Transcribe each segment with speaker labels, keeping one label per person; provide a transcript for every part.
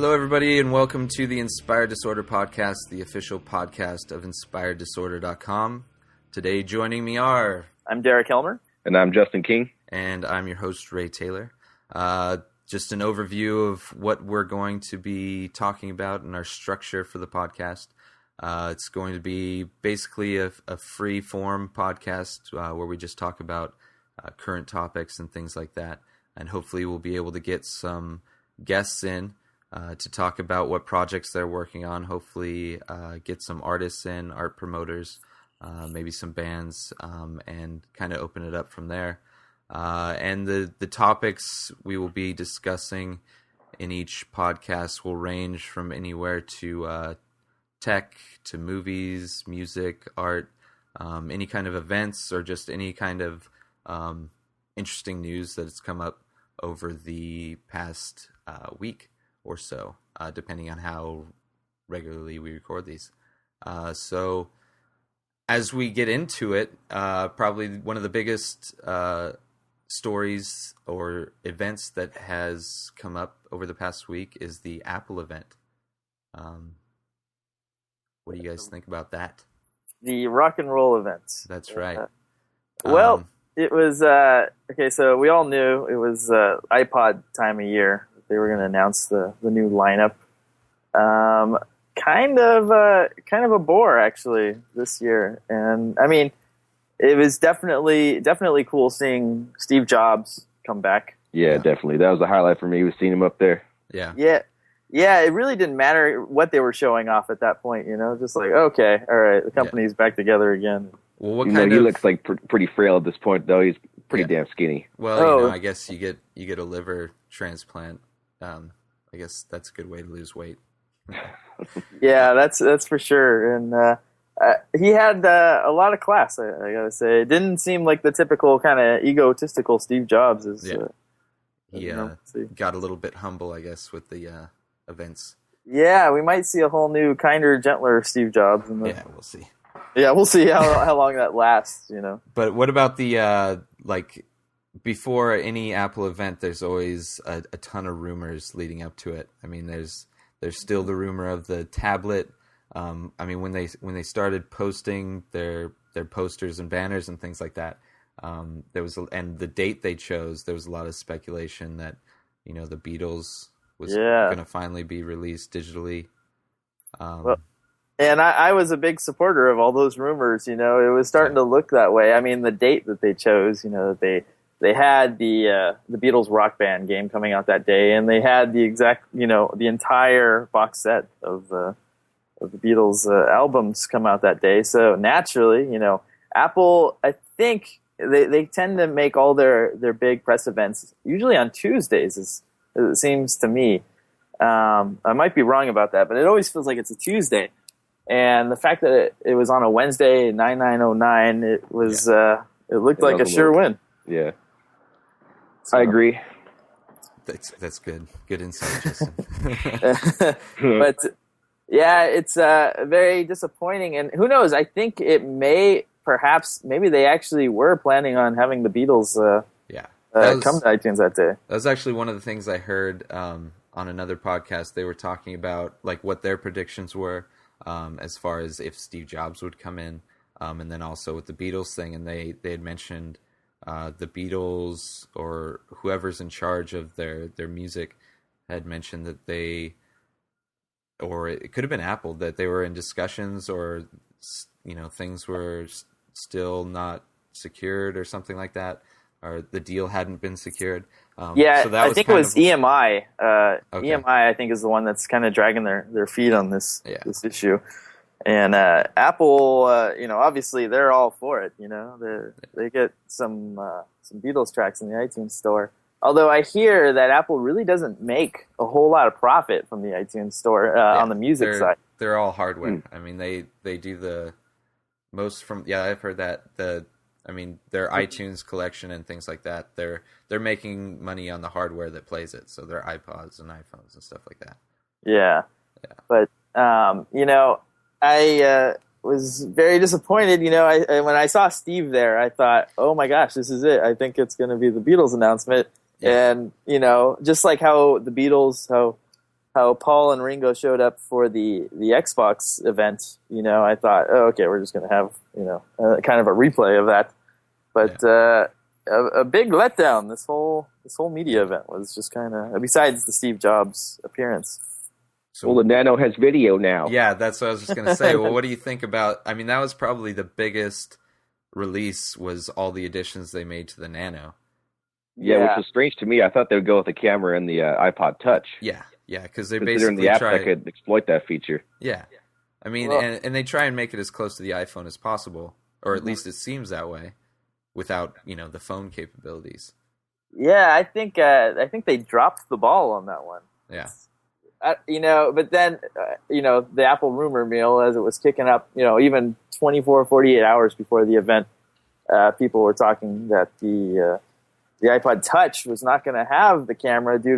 Speaker 1: Hello, everybody, and welcome to the Inspired Disorder Podcast, the official podcast of InspiredDisorder.com. Today, joining me are...
Speaker 2: I'm Derek Helmer.
Speaker 3: And I'm Justin King.
Speaker 1: And I'm your host, Ray Taylor. Just an overview of what we're going to be talking about in our structure for the podcast. It's going to be basically a free-form podcast where we just talk about current topics and things like that. And hopefully we'll be able to get some guests in to talk about what projects they're working on. Hopefully get some artists in, art promoters, maybe some bands, and kind of open it up from there. And the topics we will be discussing in each podcast will range from anywhere to tech, to movies, music, art, any kind of events, or just any kind of interesting news that has come up over the past week or so, depending on how regularly we record these. So as we get into it, probably one of the biggest stories or events that has come up over the past week is the Apple event. What do you guys think about that?
Speaker 2: The rock and roll event.
Speaker 1: That's right.
Speaker 2: It was, okay, so we all knew it was iPod time of year. They were going to announce the new lineup. Kind of a bore, actually, this year. And, I mean, it was definitely cool seeing Steve Jobs come back.
Speaker 3: Yeah, definitely. That was the highlight for me, was seeing him up there.
Speaker 1: Yeah.
Speaker 2: Yeah, it really didn't matter what they were showing off at that point, you know? Just like, okay, all right, the company's back together again.
Speaker 1: Well,
Speaker 3: he looks like pretty frail at this point, though. He's pretty damn skinny.
Speaker 1: Well, I guess you get a liver transplant. I guess that's a good way to lose weight.
Speaker 2: Yeah, that's for sure. And he had a lot of class, I gotta say. It didn't seem like the typical kind of egotistical Steve Jobs.
Speaker 1: He got a little bit humble, I guess, with the events.
Speaker 2: Yeah, we might see a whole new, kinder, gentler Steve Jobs.
Speaker 1: Yeah, we'll see.
Speaker 2: Yeah, we'll see how long that lasts, you know.
Speaker 1: But what about the, before any Apple event, there's always a ton of rumors leading up to it. I mean, there's still the rumor of the tablet. I mean, when they started posting their posters and banners and things like that, and the date they chose, there was a lot of speculation that, you know, the Beatles was going to finally be released digitally.
Speaker 2: And I was a big supporter of all those rumors. You know, it was starting to look that way. I mean, the date that they chose, you know, they had the Beatles Rock Band game coming out that day, and they had the entire box set of the Beatles albums come out that day. So naturally, you know, Apple, I think they tend to make all their big press events usually on Tuesdays, as it seems to me. I might be wrong about that, but it always feels like it's a Tuesday. And the fact that it was on a Wednesday, 9909, it was it looked like a sure win.
Speaker 3: Yeah,
Speaker 2: so.
Speaker 3: I agree.
Speaker 1: That's good. Good insight, Justin.
Speaker 2: But yeah, it's very disappointing. And who knows? I think it maybe they actually were planning on having the Beatles come to iTunes that day.
Speaker 1: That was actually one of the things I heard on another podcast. They were talking about like what their predictions were. As far as if Steve Jobs would come in, and then also with the Beatles thing, and they had mentioned the Beatles or whoever's in charge of their music had mentioned that or it could have been Apple, that they were in discussions, or you know, things were still not secured or something like that, or the deal hadn't been secured.
Speaker 2: So I think it was EMI. Okay. EMI, I think, is the one that's kind of dragging their feet on this issue. And Apple, you know, obviously they're all for it. You know, they get some Beatles tracks in the iTunes store. Although I hear that Apple really doesn't make a whole lot of profit from the iTunes store on the music side.
Speaker 1: They're all hardware. I mean, they do the most from. Yeah, I've heard that their iTunes collection and things like that, they're making money on the hardware that plays it, so their iPods and iPhones and stuff like that.
Speaker 2: Yeah. But you know, I was very disappointed. You know, when I saw Steve there, I thought, oh my gosh, this is it. I think it's going to be the Beatles announcement. Yeah. And you know, just like how the Beatles, how how Paul and Ringo showed up for the Xbox event, I thought, oh, okay, we're just going to have, kind of a replay of that. But a big letdown. This whole media event was just kind of, besides the Steve Jobs appearance.
Speaker 3: So, well, the Nano has video now.
Speaker 1: Yeah, that's what I was just going to say. Well, what do you think about? I mean, that was probably the biggest release. Was all the additions they made to the Nano.
Speaker 3: Yeah, which was strange to me. I thought they would go with the camera and the iPod Touch.
Speaker 1: Yeah, because they
Speaker 3: basically
Speaker 1: the
Speaker 3: app that could exploit that feature.
Speaker 1: Yeah, I mean, and they try and make it as close to the iPhone as possible, or at least it seems that way, without the phone capabilities.
Speaker 2: Yeah, I think they dropped the ball on that one.
Speaker 1: Yeah,
Speaker 2: but then the Apple rumor mill, as it was kicking up, even 24, 48 hours before the event, people were talking that the iPod Touch was not going to have the camera due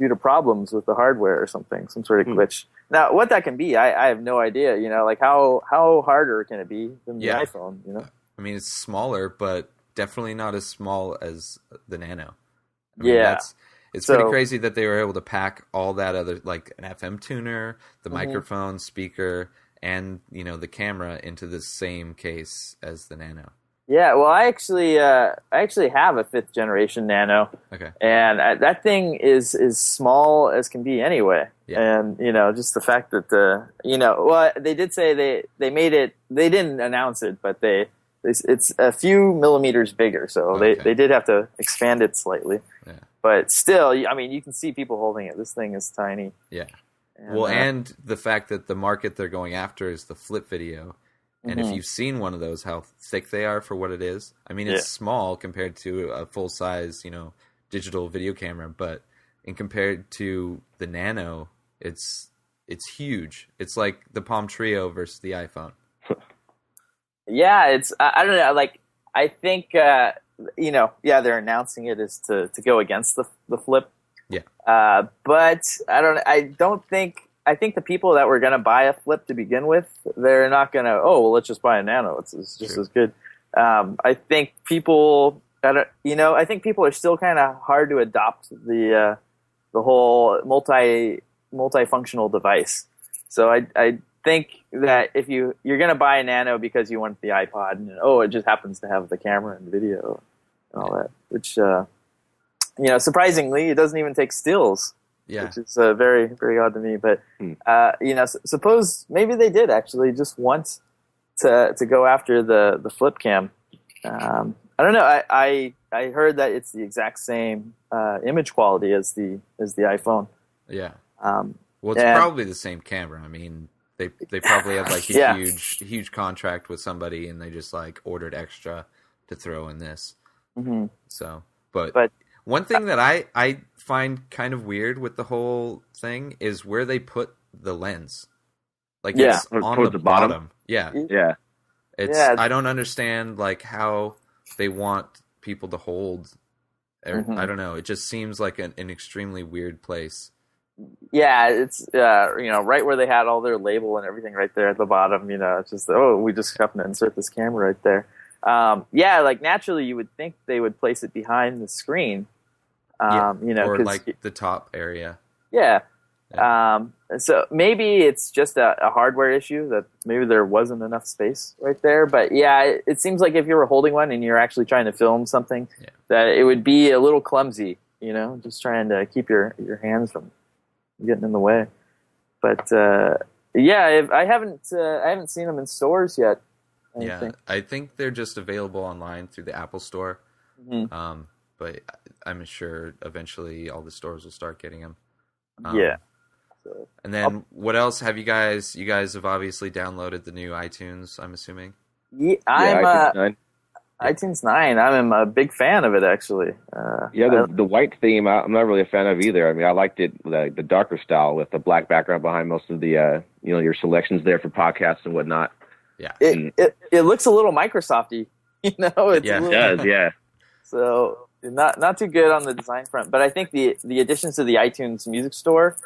Speaker 2: to problems with the hardware or something, some sort of glitch. Now, what that can be, I have no idea. Like how harder can it be than the iPhone?
Speaker 1: I mean, it's smaller, but definitely not as small as the Nano. I mean, it's pretty crazy that they were able to pack all that other, like an FM tuner, the microphone, speaker, and the camera into the same case as the Nano.
Speaker 2: Yeah, well, I actually have a 5th generation Nano.
Speaker 1: Okay. And
Speaker 2: that thing is small as can be anyway.
Speaker 1: Yeah.
Speaker 2: And just the fact that they did say they made it. They didn't announce it, but it's a few millimeters bigger, so they did have to expand it slightly.
Speaker 1: Yeah.
Speaker 2: But still, I mean, you can see people holding it. This thing is tiny.
Speaker 1: Yeah. And the fact that the market they're going after is the flip video. And if you've seen one of those, how thick they are for what it is. I mean, it's small compared to a full-size, digital video camera, but compared to the Nano, it's huge. It's like the Palm Trio versus the iPhone.
Speaker 2: Yeah, I don't know. Like, I think they're announcing it is to go against the flip.
Speaker 1: Yeah.
Speaker 2: But I think the people that were going to buy a flip to begin with, they're not going to, let's just buy a Nano. It's just as good. I think people are still kind of hard to adopt the whole multifunctional device. So I think that if you're going to buy a Nano because you want the iPod and it just happens to have the camera and video and all that, which surprisingly it doesn't even take stills.
Speaker 1: Yeah.
Speaker 2: Which is very, very odd to me. But, suppose maybe they did actually just want to go after the flip cam. I don't know. I heard that it's the exact same image quality as the iPhone.
Speaker 1: Yeah. Well, it's probably the same camera. I mean, they probably have like a huge contract with somebody and they just like ordered extra to throw in this.
Speaker 2: Mm-hmm.
Speaker 1: So, but one thing that I find kind of weird with the whole thing is where they put the lens. Like it's on the bottom. Yeah.
Speaker 3: Yeah.
Speaker 1: I don't understand like how they want people to hold. I don't know. It just seems like an extremely weird place.
Speaker 2: Yeah, it's right where they had all their label and everything right there at the bottom. It's just we just happen to insert this camera right there. Like naturally you would think they would place it behind the screen.
Speaker 1: Or like the top area.
Speaker 2: Yeah. So maybe it's just a hardware issue that maybe there wasn't enough space right there. But yeah, it seems like if you were holding one and you're actually trying to film something, that it would be a little clumsy. Just trying to keep your hands from getting in the way. But I haven't seen them in stores yet.
Speaker 1: I think they're just available online through the Apple Store.
Speaker 2: Mm-hmm.
Speaker 1: But I'm sure eventually all the stores will start getting them.
Speaker 2: So,
Speaker 1: and then what else have you guys? You guys have obviously downloaded the new iTunes, I'm assuming.
Speaker 2: Yeah, I'm iTunes 9. I'm a big fan of it, actually.
Speaker 3: The white theme I'm not really a fan of either. I mean, I liked it the darker style with the black background behind most of the your selections there for podcasts and whatnot.
Speaker 1: Yeah,
Speaker 2: it looks a little Microsofty.
Speaker 3: It does. Yeah.
Speaker 2: So not too good on the design front, but I think the additions to the iTunes Music Store,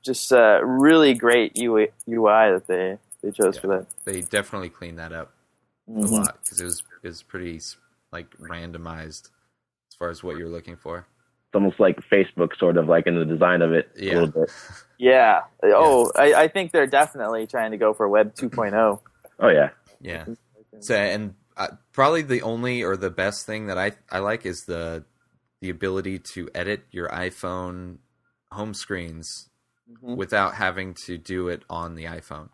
Speaker 2: just really great UI that they chose for that.
Speaker 1: They definitely cleaned that up a lot because it was pretty like randomized as far as what you're looking for.
Speaker 3: It's almost like Facebook, sort of like in the design of it a little bit.
Speaker 2: Yeah. Oh, I think they're definitely trying to go for Web 2.0.
Speaker 3: Oh yeah.
Speaker 1: Yeah. So, and probably the only or the best thing that I like is the ability to edit your iPhone home screens without having to do it on the iPhone.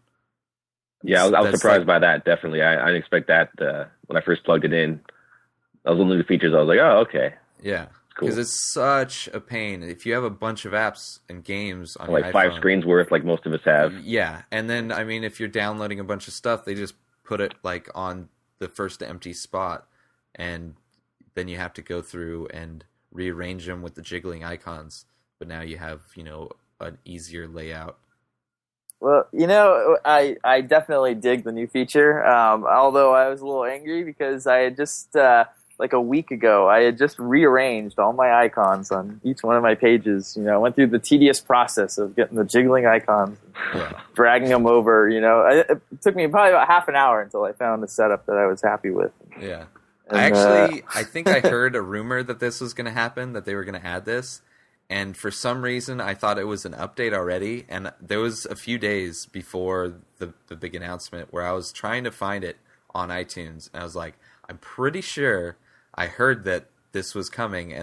Speaker 3: Yeah, I was surprised by that. Definitely, I didn't expect that when I first plugged it in. That was one of the features. I was like, oh, okay.
Speaker 1: Yeah, because it's such a pain. If you have a bunch of apps and games on
Speaker 3: like
Speaker 1: your iPhone,
Speaker 3: 5 screens worth, like most of us have.
Speaker 1: Yeah, and then I mean, if you're downloading a bunch of stuff, they just put it like on the first empty spot, and then you have to go through and rearrange them with the jiggling icons. But now you have, an easier layout.
Speaker 2: Well, I definitely dig the new feature, although I was a little angry because I had just, like a week ago, I had just rearranged all my icons on each one of my pages. I went through the tedious process of getting the jiggling icons, dragging them over, It took me probably about half an hour until I found a setup that I was happy with.
Speaker 1: Yeah. And, I think I heard a rumor that this was going to happen, that they were going to add this. And for some reason, I thought it was an update already. And there was a few days before the big announcement where I was trying to find it on iTunes. And I was like, I'm pretty sure I heard that this was coming.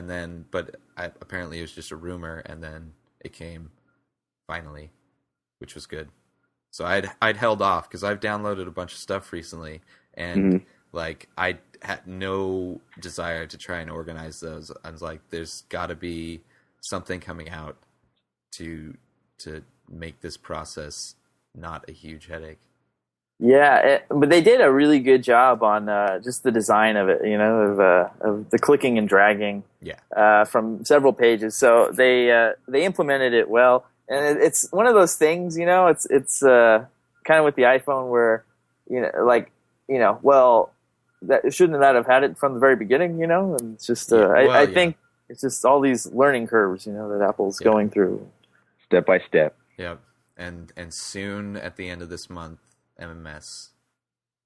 Speaker 1: But apparently it was just a rumor. And then it came finally, which was good. So I'd held off because I've downloaded a bunch of stuff recently. And I had no desire to try and organize those. I was like, there's got to be something coming out to make this process not a huge headache.
Speaker 2: Yeah, but they did a really good job on just the design of it, of the clicking and dragging from several pages. So they implemented it well, and it's one of those things, it's kind of with the iPhone where, shouldn't that have had it from the very beginning, And it's just I think it's just all these learning curves, that Apple's going through.
Speaker 3: Step by step.
Speaker 1: Yep. And soon at the end of this month, MMS.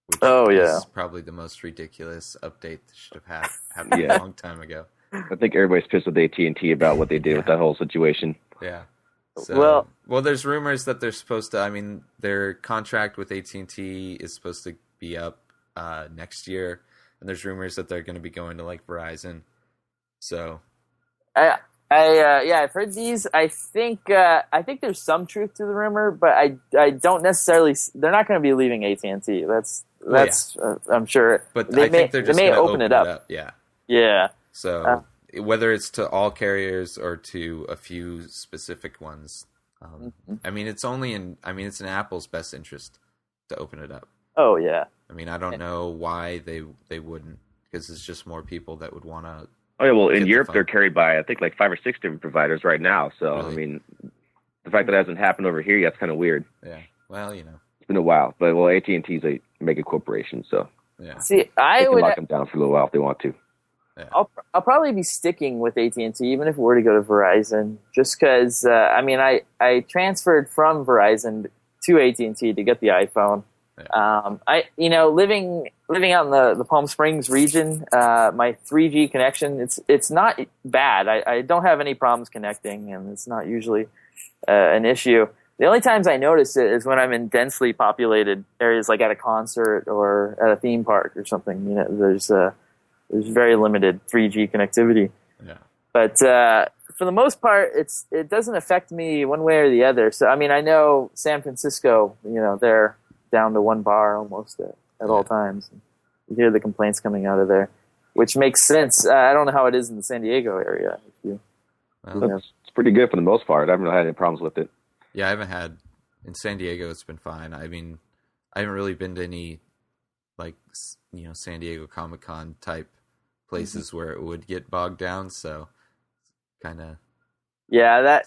Speaker 1: Which is probably the most ridiculous update that should have happened a long time ago.
Speaker 3: I think everybody's pissed with AT&T about what they did with that whole situation.
Speaker 1: Yeah. So, well, there's rumors that they're supposed to, their contract with AT&T is supposed to be up next year. And there's rumors that they're going to be going to like Verizon. So I've heard these. I think there's some truth to the rumor, but I don't necessarily. They're not going to be leaving AT&T. That's I'm sure. But I think they're just going to open it up. Yeah.
Speaker 2: Yeah.
Speaker 1: So whether it's to all carriers or to a few specific ones, it's it's in Apple's best interest to open it up.
Speaker 2: Oh yeah.
Speaker 1: I don't know why they wouldn't, because it's just more people that would want to.
Speaker 3: Oh yeah, well in Europe they're carried by I think like 5 or 6 different providers right now. So really? The fact that it hasn't happened over here yet's kind of weird.
Speaker 1: Yeah. Well,
Speaker 3: it's been a while, but AT&T's a mega corporation, so
Speaker 2: yeah. See,
Speaker 3: they can lock them down for a little while if they want to.
Speaker 2: Yeah. I'll probably be sticking with AT&T even if we were to go to Verizon, just because I transferred from Verizon to AT&T to get the iPhone. Yeah. Living out in the Palm Springs region, my 3G connection, it's not bad. I don't have any problems connecting, and it's not usually an issue. The only times I notice it is when I'm in densely populated areas, like at a concert or at a theme park or something. There's very limited 3G connectivity. Yeah. But for the most part, it doesn't affect me one way or the other. So I know San Francisco, they're down to 1 bar almost at all times. You hear the complaints coming out of there, which makes sense. I don't know how it is in the San Diego area.
Speaker 3: It's pretty good for the most part. I haven't had any problems with it.
Speaker 1: Yeah, I haven't had in San Diego. It's been fine. I haven't really been to any San Diego Comic-Con type places where it would get bogged down. So kind of. Yeah,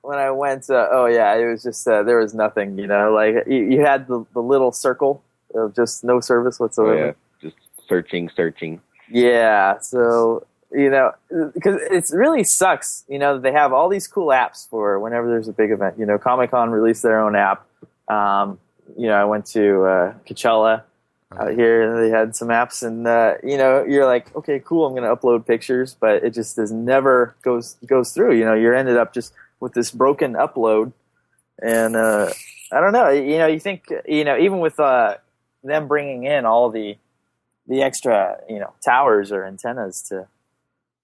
Speaker 1: when I went, it was just there was nothing, you had the little circle of just no service whatsoever.
Speaker 3: Oh, yeah, just searching.
Speaker 2: Yeah, so because it really sucks, that they have all these cool apps for whenever there's a big event. Comic-Con released their own app. I went to Coachella, out here. They had some apps, and you're like, okay, cool, I'm going to upload pictures, but it just never goes through. You're ended up just with this broken upload, and I don't know. You think even with them bringing in all the extra towers or antennas to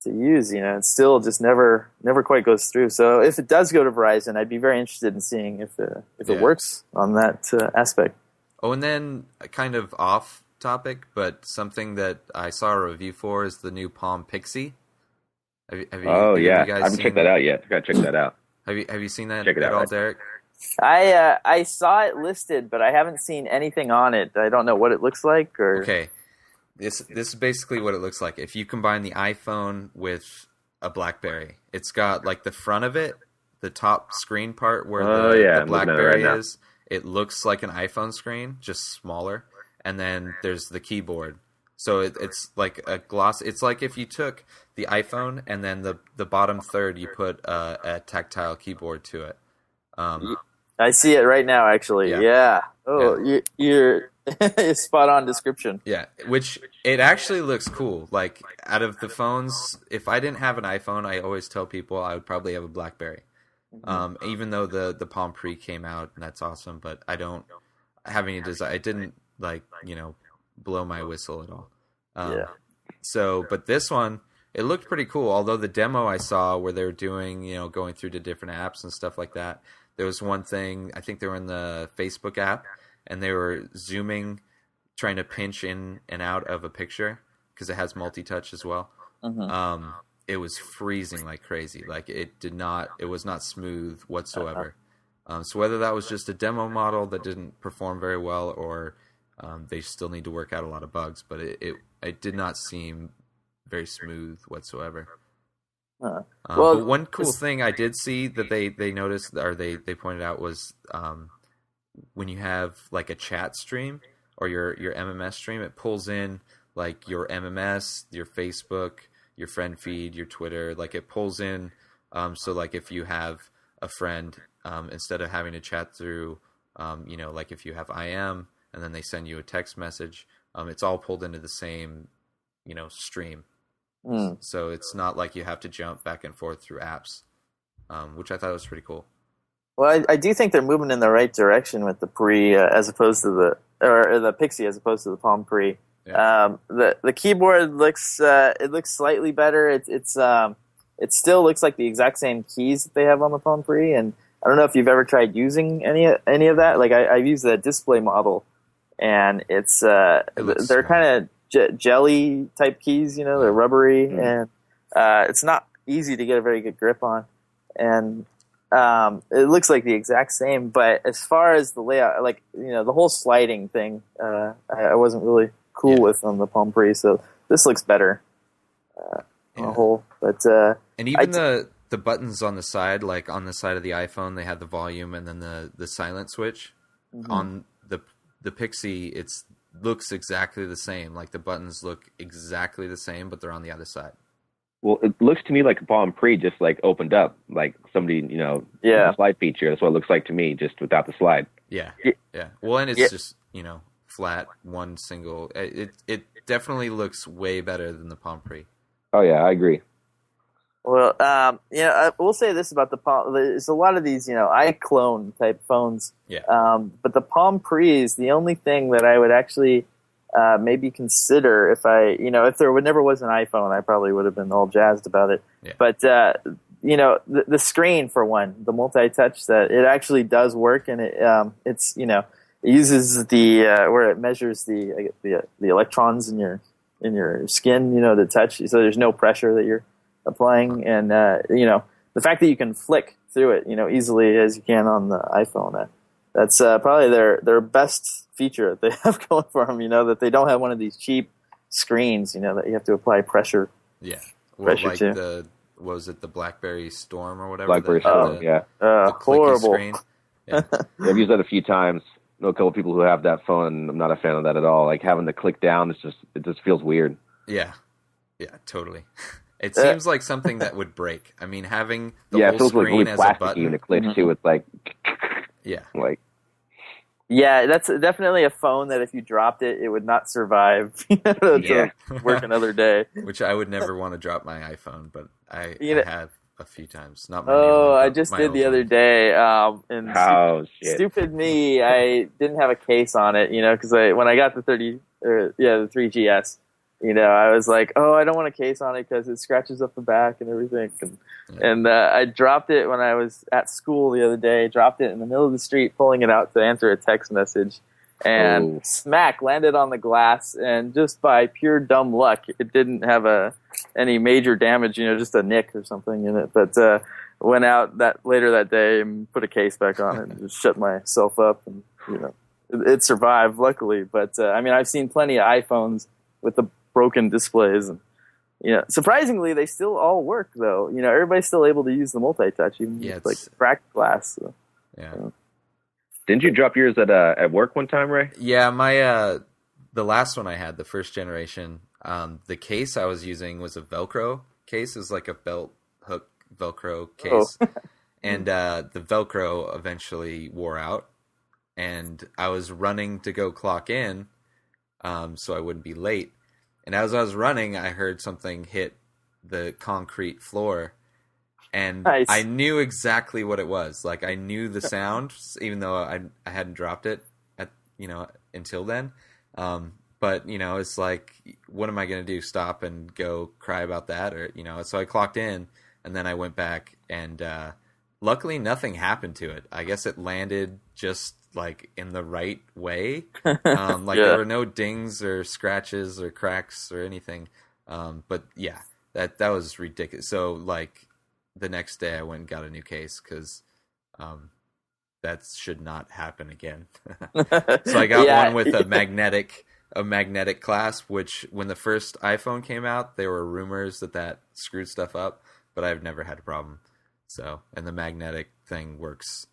Speaker 2: use, it still just never quite goes through. So if it does go to Verizon, I'd be very interested in seeing if it works on that aspect.
Speaker 1: Oh, and then kind of off topic, but something that I saw a review for is the new Palm Pixie. Have you
Speaker 3: I
Speaker 1: guys
Speaker 3: haven't checked that out yet. I gotta check that out.
Speaker 1: Have you seen that
Speaker 3: Check it
Speaker 1: at
Speaker 3: out.
Speaker 1: all, Derek?
Speaker 2: I saw it listed, but I haven't seen anything on it. I don't know what it looks like. Or
Speaker 1: Okay, this is basically what it looks like. If you combine the iPhone with a BlackBerry, it's got like the front of it, the top screen part where the BlackBerry is. It looks like an iPhone screen, just smaller, and then there's the keyboard. So it's like a gloss. It's like if you took the iPhone and then the bottom third, you put a tactile keyboard to it.
Speaker 2: I see it right now, actually. Yeah. Oh, yeah. You're spot on description.
Speaker 1: Yeah, which it actually looks cool. Like out of the phones, if I didn't have an iPhone, I always tell people I would probably have a BlackBerry. Even though the Palm Pre came out, and that's awesome, but I don't have any desire. It didn't blow my whistle at all. So, but this one, it looked pretty cool. Although the demo I saw where they were doing, going through the different apps and stuff like that, there was one thing, I think they were in the Facebook app, and they were zooming, trying to pinch in and out of a picture because it has multi-touch as well. It was freezing like crazy. Like it was not smooth whatsoever. So whether that was just a demo model that didn't perform very well, or they still need to work out a lot of bugs, but it did not seem very smooth whatsoever. But one cool thing I did see that they noticed, or they pointed out, was when you have like a chat stream or your MMS stream, it pulls in like your MMS, your Facebook, your friend feed, your Twitter, like it pulls in. So like if you have a friend, instead of having to chat through, like if you have IM and then they send you a text message, it's all pulled into the same, stream. So it's not like you have to jump back and forth through apps, which I thought was pretty cool.
Speaker 2: Well, I do think they're moving in the right direction with the Pre as opposed to the Pixie as opposed to the Palm Pre. Yeah. The keyboard looks slightly better. It still looks like the exact same keys that they have on the Palm Pre, and I don't know if you've ever tried using any of that. Like I've used the display model, and they're kind of jelly type keys. They're rubbery, and it's not easy to get a very good grip on, and it looks like the exact same. But as far as the layout, like the whole sliding thing, I wasn't really cool with on the Palm Pre, so this looks better on the whole. But
Speaker 1: and even the buttons on the side, like on the side of the iPhone, they had the volume and then the silent switch. On the Pixie, it looks exactly the same. Like the buttons look exactly the same, but they're on the other side.
Speaker 3: Well, it looks to me like a Palm Pre just like opened up, like somebody, the slide feature. That's what it looks like to me, just without the slide.
Speaker 1: Yeah. Well, and it's just flat, one single. It definitely looks way better than the Palm Pre.
Speaker 3: Oh yeah, I agree.
Speaker 2: Well, I will say this about the Palm. There's a lot of these, iClone type phones.
Speaker 1: Yeah.
Speaker 2: But the Palm Pre is the only thing that I would actually maybe consider if there never was an iPhone, I probably would have been all jazzed about it.
Speaker 1: Yeah.
Speaker 2: But the screen, for one, the multi-touch, that it actually does work, and it uses the where it measures the electrons in your skin, to touch, so there's no pressure that you're applying, and the fact that you can flick through it, easily as you can on the iPhone. That's probably their best feature that they have going for them. That they don't have one of these cheap screens, that you have to apply pressure.
Speaker 1: Yeah,
Speaker 2: pressure
Speaker 1: like
Speaker 2: to.
Speaker 1: Was it the BlackBerry Storm or whatever?
Speaker 3: BlackBerry Storm,
Speaker 1: the
Speaker 2: horrible.
Speaker 1: screen. Yeah.
Speaker 3: I've used that a few times. I know a couple of people who have that phone, and I'm not a fan of that at all. Like having to click down, it just feels weird.
Speaker 1: Yeah, totally. It seems like something that would break. I mean, having the whole
Speaker 3: it feels
Speaker 1: screen
Speaker 3: like really
Speaker 1: as
Speaker 3: plastic
Speaker 1: a button.
Speaker 3: when it clicks too. It's like,
Speaker 1: yeah,
Speaker 3: like.
Speaker 2: Yeah, that's definitely a phone that if you dropped it, it would not survive to work another day.
Speaker 1: Which I would never want to drop my iPhone, but I
Speaker 2: You know,
Speaker 1: have a few times. Not my new one,
Speaker 2: I
Speaker 1: but
Speaker 2: just
Speaker 1: my
Speaker 2: did
Speaker 1: old
Speaker 2: the other
Speaker 1: one.
Speaker 2: day, and
Speaker 3: Oh shit!
Speaker 2: stupid me, I didn't have a case on it, because when I got the the 3GS, I was like, oh, I don't want a case on it because it scratches up the back and everything, and I dropped it when I was at school the other day. Dropped it in the middle of the street, pulling it out to answer a text message, and smack landed on the glass. And just by pure dumb luck, it didn't have any major damage, just a nick or something in it, but. Went out later that day and put a case back on it and just shut myself up, and it survived luckily. But I've seen plenty of iPhones with the broken displays, and surprisingly they still all work though. Everybody's still able to use the multi-touch, even with like cracked glass. So,
Speaker 1: yeah.
Speaker 3: Didn't you drop yours at work one time, Ray?
Speaker 1: Yeah, my the last one I had, the first generation, the case I was using was a Velcro case. It was like a belt hook Velcro case, and the Velcro eventually wore out, and I was running to go clock in, so I wouldn't be late. And as I was running, I heard something hit the concrete floor, and
Speaker 2: nice.
Speaker 1: I knew exactly what it was. Like, I knew the sound, even though I hadn't dropped it until then. But it's like, what am I going to do? Stop and go cry about that, or So I clocked in. And then I went back, and luckily nothing happened to it. I guess it landed just like in the right way. There were no dings or scratches or cracks or anything. But yeah, that was ridiculous. So like the next day I went and got a new case because that should not happen again. So I got one with a magnetic clasp, which when the first iPhone came out, there were rumors that screwed stuff up. But I've never had a problem. So, and the magnetic thing works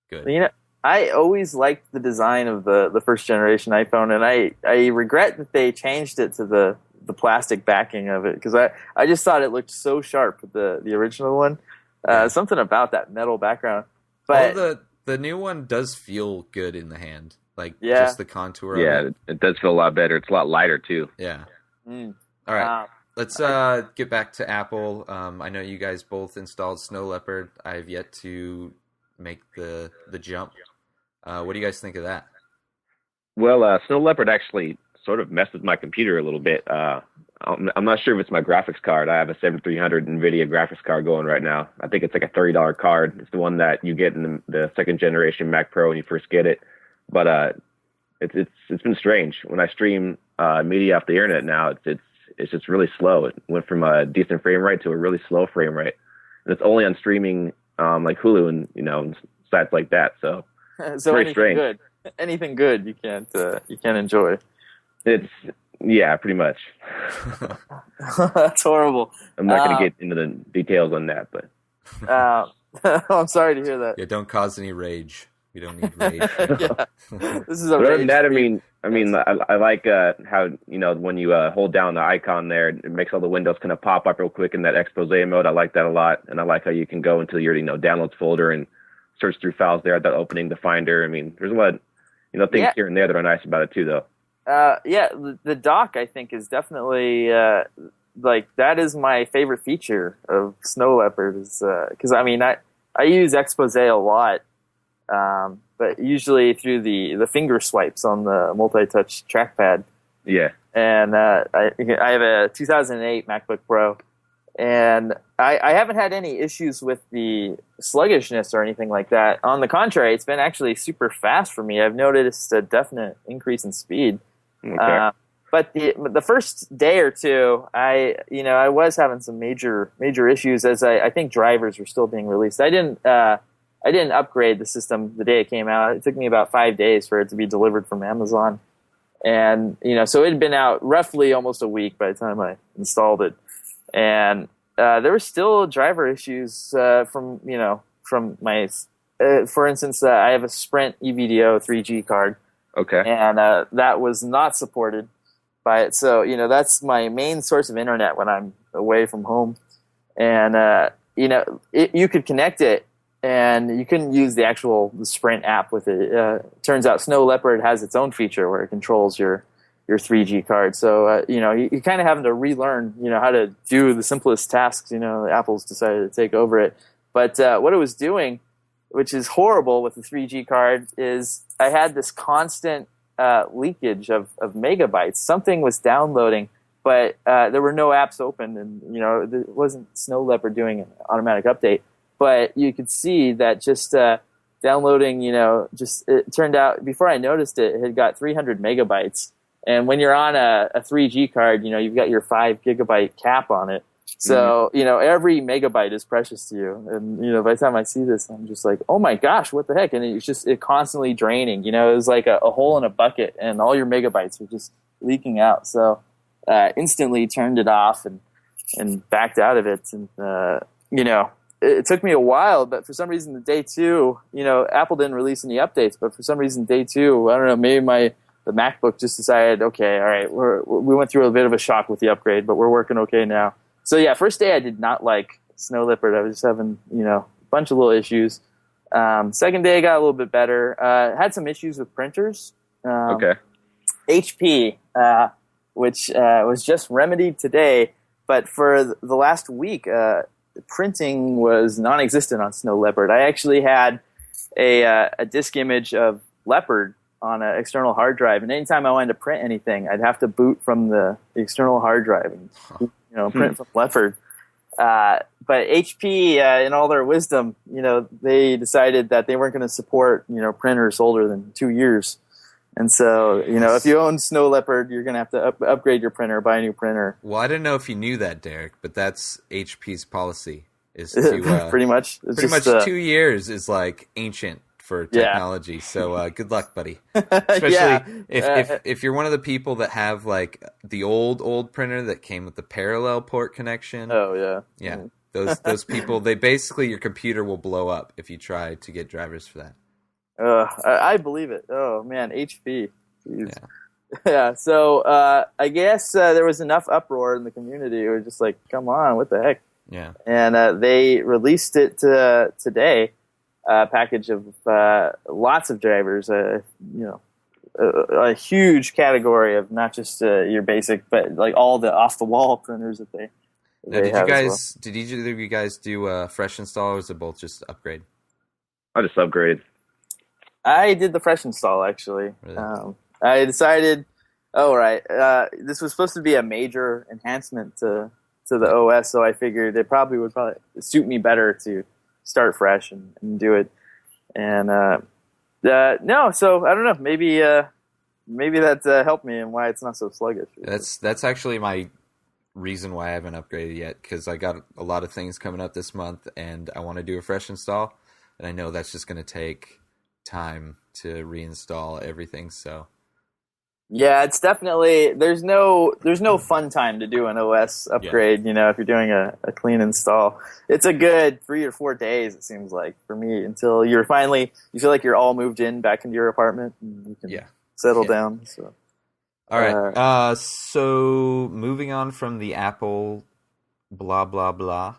Speaker 1: good.
Speaker 2: I always liked the design of the first generation iPhone, and I regret that they changed it to the plastic backing of it, because I just thought it looked so sharp with the original one. Something about that metal background. But
Speaker 1: the new one does feel good in the hand. Like just the contour of it.
Speaker 3: Yeah, it does feel a lot better. It's a lot lighter too.
Speaker 1: Yeah. All right. Let's get back to Apple. I know you guys both installed Snow Leopard. I've yet to make the jump. What do you guys think of that?
Speaker 3: Well, Snow Leopard actually sort of messed with my computer a little bit. I'm not sure if it's my graphics card. I have a 7300 NVIDIA graphics card going right now. I think it's like a $30 card. It's the one that you get in the second generation Mac Pro when you first get it. But it's been strange. When I stream media off the internet now, it's just really slow. It went from a decent frame rate to a really slow frame rate, and it's only on streaming like Hulu and sites like that. So very strange.
Speaker 2: Anything good you can't enjoy.
Speaker 3: It's pretty much.
Speaker 2: That's horrible.
Speaker 3: I'm not going to get into the details on that, but
Speaker 2: I'm sorry to hear that.
Speaker 1: Yeah, don't cause any rage. We don't need rage.
Speaker 2: This is a
Speaker 3: other
Speaker 2: rage.
Speaker 3: than that, I like how when you hold down the icon there, it makes all the windows kind of pop up real quick in that expose mode. I like that a lot, and I like how you can go into your downloads folder and search through files there without opening the Finder. There's a lot of things here and there that are nice about it too, though.
Speaker 2: The dock I think is definitely that is my favorite feature of Snow Leopard, is because I use expose a lot. But usually through the finger swipes on the multi-touch trackpad.
Speaker 3: Yeah.
Speaker 2: And I have a 2008 MacBook Pro, and I haven't had any issues with the sluggishness or anything like that. On the contrary, it's been actually super fast for me. I've noticed a definite increase in speed.
Speaker 3: Okay.
Speaker 2: But the first day or two, I was having some major issues, as I think drivers were still being released. I didn't upgrade the system the day it came out. It took me about 5 days for it to be delivered from Amazon. And, so it had been out roughly almost a week by the time I installed it. And there were still driver issues from my, for instance, I have a Sprint EVDO 3G card.
Speaker 3: Okay.
Speaker 2: And that was not supported by it. So, that's my main source of internet when I'm away from home. And, you could connect it and you couldn't use the Sprint app with it. Turns out Snow Leopard has its own feature where it controls your 3G card. So you kind of having to relearn how to do the simplest tasks. Apple's decided to take over it. But what it was doing, which is horrible with the 3G card, is I had this constant leakage of megabytes. Something was downloading, but there were no apps open, and it wasn't Snow Leopard doing an automatic update. But you could see that just downloading, it turned out, before I noticed it, it had got 300 megabytes. And when you're on a 3G card, you've got your 5 gigabyte cap on it. So, every megabyte is precious to you. And, by the time I see this, I'm just like, oh my gosh, what the heck? And it's constantly draining. It was like a hole in a bucket, and all your megabytes were just leaking out. So, instantly turned it off and backed out of it. And, it took me a while, but for some reason, the day 2, Apple didn't release any updates, but for some reason, day 2, I don't know, maybe the MacBook just decided, okay, all right, we went through a bit of a shock with the upgrade, but we're working okay now. So yeah, first day I did not like Snow Leopard. I was just having, a bunch of little issues. Second day I got a little bit better. Had some issues with printers.
Speaker 3: Okay.
Speaker 2: HP, which was just remedied today, but for the last week, printing was non-existent on Snow Leopard. I actually had a disk image of Leopard on an external hard drive, and anytime I wanted to print anything, I'd have to boot from the external hard drive and print from Leopard. But HP, in all their wisdom, they decided that they weren't going to support printers older than 2 years. And so, if you own Snow Leopard, you're going to have to upgrade your printer, buy a new printer.
Speaker 1: Well, I didn't know if you knew that, Derek, but that's HP's policy. Is to
Speaker 2: pretty much.
Speaker 1: Pretty much 2 years is like ancient for technology. Yeah. So good luck, buddy. Especially if you're one of the people that have like the old printer that came with the parallel port connection.
Speaker 2: Oh yeah.
Speaker 1: Yeah. Those people, they basically, your computer will blow up if you try to get drivers for that.
Speaker 2: I believe it. Oh man, HP. Jeez. Yeah. So I guess there was enough uproar in the community. It was just like, come on, what the heck?
Speaker 1: Yeah.
Speaker 2: And they released it today. A package of lots of drivers. A huge category of not just your basic, but like all the off the wall printers that they.
Speaker 1: Now, did either of you guys do a fresh install, or was it both just upgrade?
Speaker 3: I just upgraded.
Speaker 2: I did the fresh install, actually. Really? I decided, this was supposed to be a major enhancement to the OS, so I figured it would suit me better to start fresh and do it. And so I don't know. Maybe that helped me and why it's not so sluggish.
Speaker 1: That's actually my reason why I haven't upgraded yet, because I got a lot of things coming up this month, and I want to do a fresh install, and I know that's just going to take time to reinstall everything. So
Speaker 2: yeah, it's definitely there's no fun time to do an OS upgrade.
Speaker 1: Yeah.
Speaker 2: If you're doing a clean install, it's a good 3 or 4 days, it seems like, for me, until you feel like you're all moved in back into your apartment and you can settle down. So
Speaker 1: all right, so moving on from the Apple blah blah blah,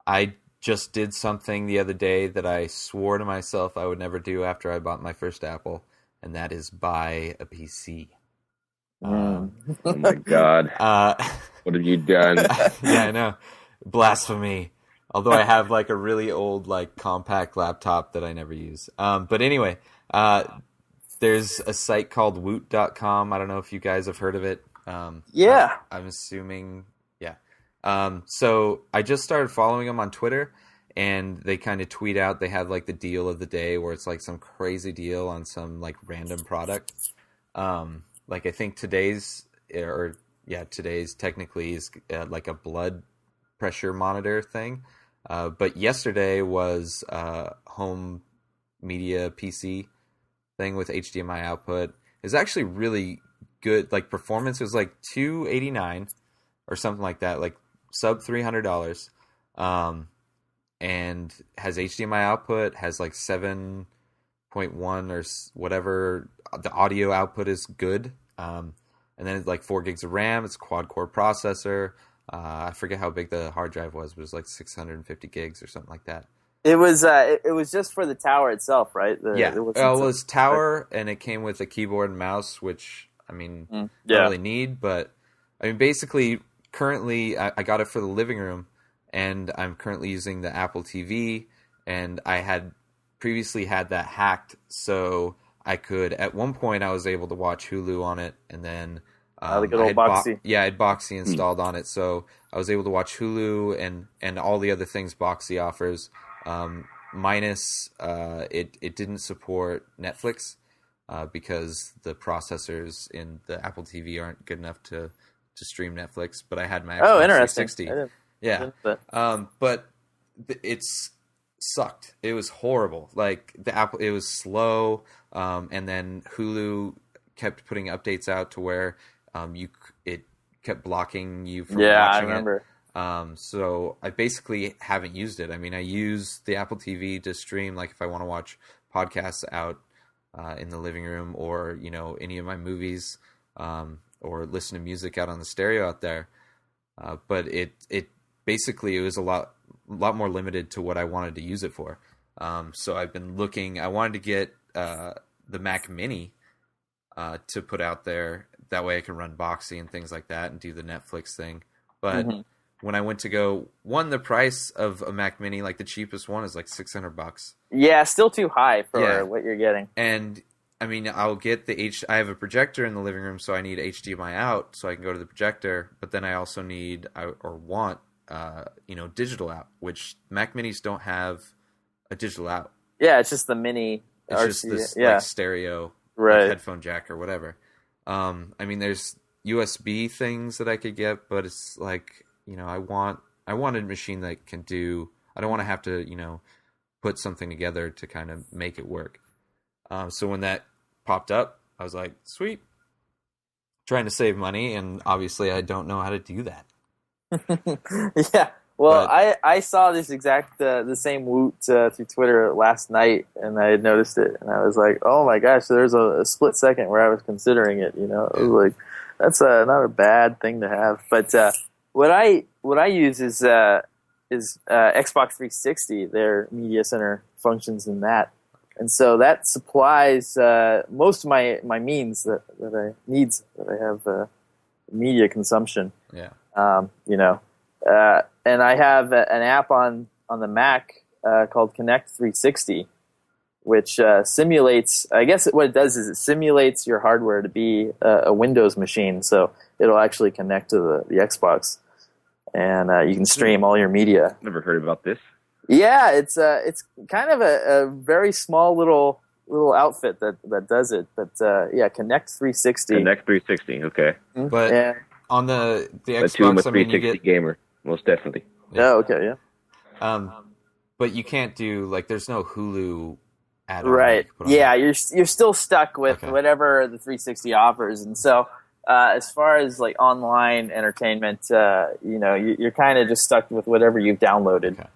Speaker 1: I just did something the other day that I swore to myself I would never do after I bought my first Apple, and that is buy a PC.
Speaker 3: Oh my God. What have you done?
Speaker 1: Yeah, I know. Blasphemy. Although I have like a really old like compact laptop that I never use. But anyway, there's a site called woot.com. I don't know if you guys have heard of it.
Speaker 2: Yeah.
Speaker 1: I'm assuming, yeah. So I just started following them on Twitter, and they kind of tweet out, they have like the deal of the day where it's like some crazy deal on some like random product. Like I think today's technically is like a blood pressure monitor thing. But yesterday was home media PC thing with HDMI output. It's actually really good. Like performance was like $289 or something like that, like sub $300. And has HDMI output, has like 7.1 or whatever. The audio output is good. And then it's like 4 gigs of RAM. It's a quad core processor. I forget how big the hard drive was, but it was like 650 gigs or something like that.
Speaker 2: It was just for the tower itself, right?
Speaker 1: Yeah. It was tower, and it came with a keyboard and mouse, which I mean, don't really need. But I mean, basically, currently, I got it for the living room, and I'm currently using the Apple TV, and I had previously had that hacked, so I could. At one point, I was able to watch Hulu on it, and then
Speaker 2: the good old Boxy.
Speaker 1: I had Boxy installed on it, so I was able to watch Hulu and all the other things Boxy offers. Minus it didn't support Netflix because the processors in the Apple TV aren't good enough to stream Netflix. But I had my Xbox 360. Yeah, but it's sucked. It was horrible. Like it was slow, and then Hulu kept putting updates out to where it kept blocking you from watching it.
Speaker 2: I remember.
Speaker 1: So I basically haven't used it. I mean, I use the Apple TV to stream, like if I want to watch podcasts out in the living room, or any of my movies, or listen to music out on the stereo out there. But it basically was a lot more limited to what I wanted to use it for. So I've been looking. I wanted to get the Mac Mini to put out there. That way I can run Boxy and things like that and do the Netflix thing. But when I went to go, the price of a Mac Mini, like the cheapest one, is like $600.
Speaker 2: Yeah, still too high for what you're getting.
Speaker 1: And I mean, I'll get I have a projector in the living room, so I need HDMI out so I can go to the projector. But then I also need or want digital out, which Mac Minis don't have a digital out.
Speaker 2: Yeah, it's just the mini.
Speaker 1: It's just this like stereo, like headphone jack or whatever. I mean, there's USB things that I could get, but it's like, I want a machine that can do. I don't want to have to, put something together to kind of make it work. So when that popped up, I was like, sweet. Trying to save money, and obviously I don't know how to do that.
Speaker 2: Yeah. Well, I saw this exact the same woot through Twitter last night, and I had noticed it, and I was like, "Oh my gosh!" So there's a split second where I was considering it. I was like, "That's not a bad thing to have." But what I use is Xbox 360. Their media center functions in that, and so that supplies most of my means that I have media consumption.
Speaker 1: Yeah.
Speaker 2: And I have an app on the Mac called Connect 360, which simulates. I guess what it does is it simulates your hardware to be a Windows machine, so it'll actually connect to the Xbox, and you can stream all your media.
Speaker 3: Never heard about this.
Speaker 2: Yeah, it's kind of a very small little outfit that does it, but Connect 360.
Speaker 3: Connect 360, okay.
Speaker 1: But on the Xbox,
Speaker 3: I mean, 360 gamer. Most definitely.
Speaker 2: Yeah. Oh, okay, yeah.
Speaker 1: But you can't do there's no Hulu add-on.
Speaker 2: Right. Yeah, you're still stuck with whatever the 360 offers, and so as far as online entertainment, you're kind of just stuck with whatever you've downloaded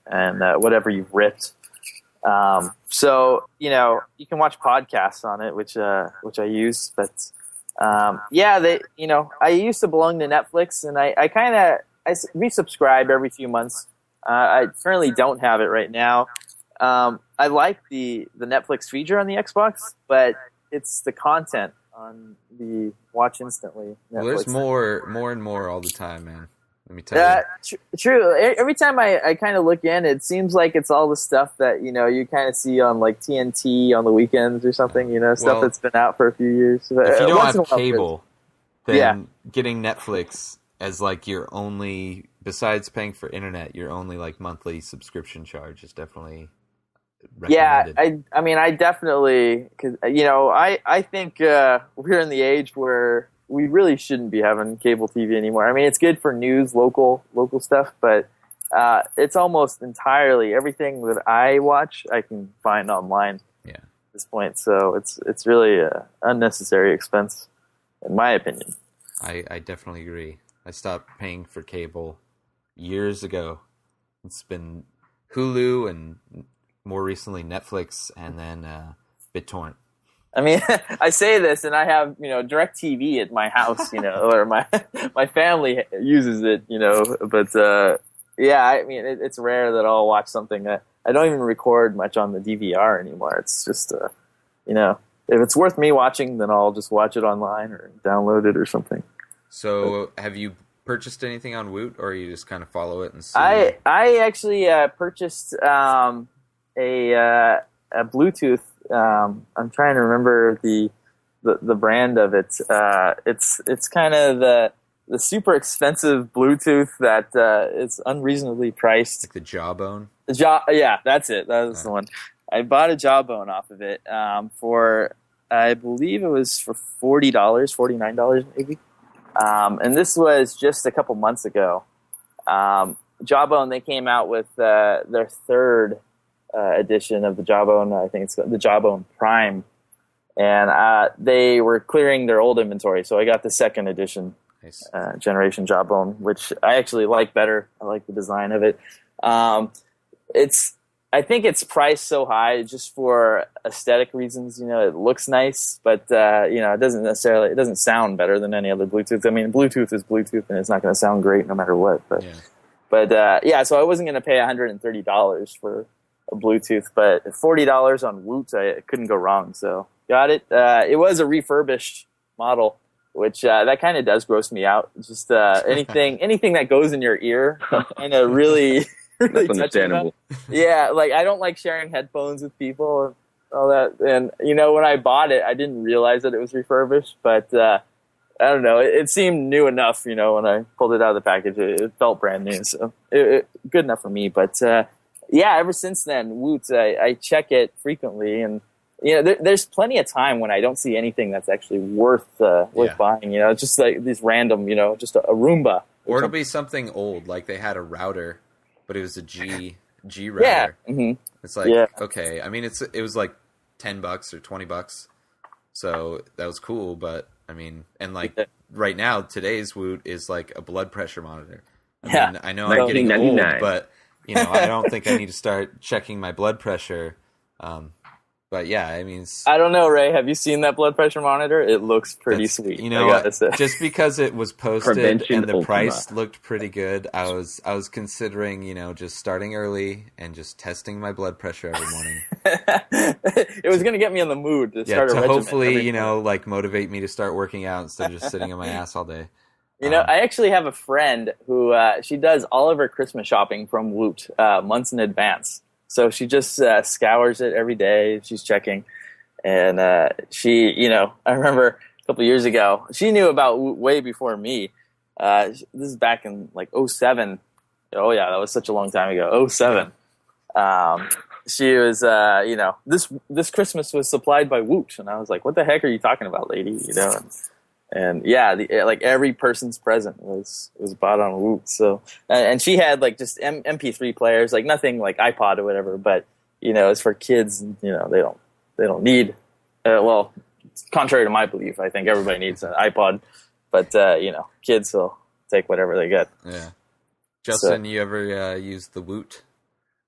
Speaker 2: and whatever you've ripped. So you can watch podcasts on it, which I use, but I used to belong to Netflix, and I resubscribe every few months. I currently don't have it right now. I like the Netflix feature on the Xbox, but it's the content on the Watch Instantly Netflix.
Speaker 1: Well, there's more and more all the time, man. Let me tell you.
Speaker 2: True. Every time I kind of look in, it seems like it's all the stuff that you kind of see on TNT on the weekends or something. Stuff that's been out for a few years.
Speaker 1: If you don't have cable, then getting Netflix as your only, besides paying for internet, your only monthly subscription charge is definitely recommended.
Speaker 2: Yeah, I mean, I definitely, because I think we're in the age where we really shouldn't be having cable TV anymore. I mean, it's good for news, local stuff, but it's almost entirely everything that I watch I can find online.
Speaker 1: Yeah.
Speaker 2: At this point, so it's really an unnecessary expense, in my opinion.
Speaker 1: I definitely agree. I stopped paying for cable years ago. It's been Hulu and more recently Netflix, and then BitTorrent.
Speaker 2: I mean, I say this, and I have DirecTV at my house, or my family uses it, but yeah, I mean, it's rare that I'll watch something. I don't even record much on the DVR anymore. It's just if it's worth me watching, then I'll just watch it online or download it or something.
Speaker 1: So, have you purchased anything on Woot, or you just kind of follow it and see?
Speaker 2: I actually purchased a Bluetooth. I'm trying to remember the brand of it. It's kind of the super expensive Bluetooth that it's unreasonably priced.
Speaker 1: Like the Jawbone?
Speaker 2: Yeah, that's it. That was the one. I bought a Jawbone off of it for, I believe it was for $40, $49 maybe. And this was just a couple months ago. Jawbone, they came out with their third edition of the Jawbone. I think it's the Jawbone Prime. And they were clearing their old inventory, so I got the second edition.
Speaker 1: Nice.
Speaker 2: Generation Jawbone, which I actually like better. I like the design of it. I think it's priced so high just for aesthetic reasons. It looks nice, but it doesn't sound better than any other Bluetooth. I mean, Bluetooth is Bluetooth, and it's not going to sound great no matter what. But so I wasn't going to pay $130 for a Bluetooth, but $40 on Woot, I couldn't go wrong. So got it. It was a refurbished model, which that kind of does gross me out. Just anything that goes in your ear, kind of really
Speaker 3: That's understandable.
Speaker 2: Yeah, like I don't like sharing headphones with people and all that. And when I bought it, I didn't realize that it was refurbished, but I don't know. It seemed new enough. When I pulled it out of the package, it felt brand new, so it good enough for me. But ever since then, Woot, I check it frequently, and there's plenty of time when I don't see anything that's actually worth buying. Just like these random, just a Roomba.
Speaker 1: Or it'll be something old, like they had a router, but it was a G router.
Speaker 2: Yeah. Mm-hmm.
Speaker 1: It's like, okay. I mean, it was like $10 or $20, so that was cool. But I mean, and like right now, today's Woot is like a blood pressure monitor. I mean, I know I'm getting old, but I don't think I need to start checking my blood pressure. But yeah, I mean,
Speaker 2: I don't know, Ray. Have you seen that blood pressure monitor? It looks pretty sweet.
Speaker 1: Just because it was posted and the price looked pretty good, I was considering, just starting early and just testing my blood pressure every morning.
Speaker 2: It was going to get me in the mood to start a regimen.
Speaker 1: Hopefully, like motivate me to start working out instead of just sitting on my ass all day.
Speaker 2: I actually have a friend who she does all of her Christmas shopping from Woot months in advance. So she just scours it every day. She's checking. And she, I remember a couple of years ago, she knew about Woot way before me. This is back in like 2007. Oh, yeah, that was such a long time ago. 2007. She was, this Christmas was supplied by Woot. And I was like, what the heck are you talking about, lady? And yeah, like every person's present was bought on Woot. So, and she had like just MP3 players, like nothing like iPod or whatever. But it's for kids. They don't need. Well, contrary to my belief, I think everybody needs an iPod. But kids will take whatever they get.
Speaker 1: Yeah. Justin, you ever used the Woot?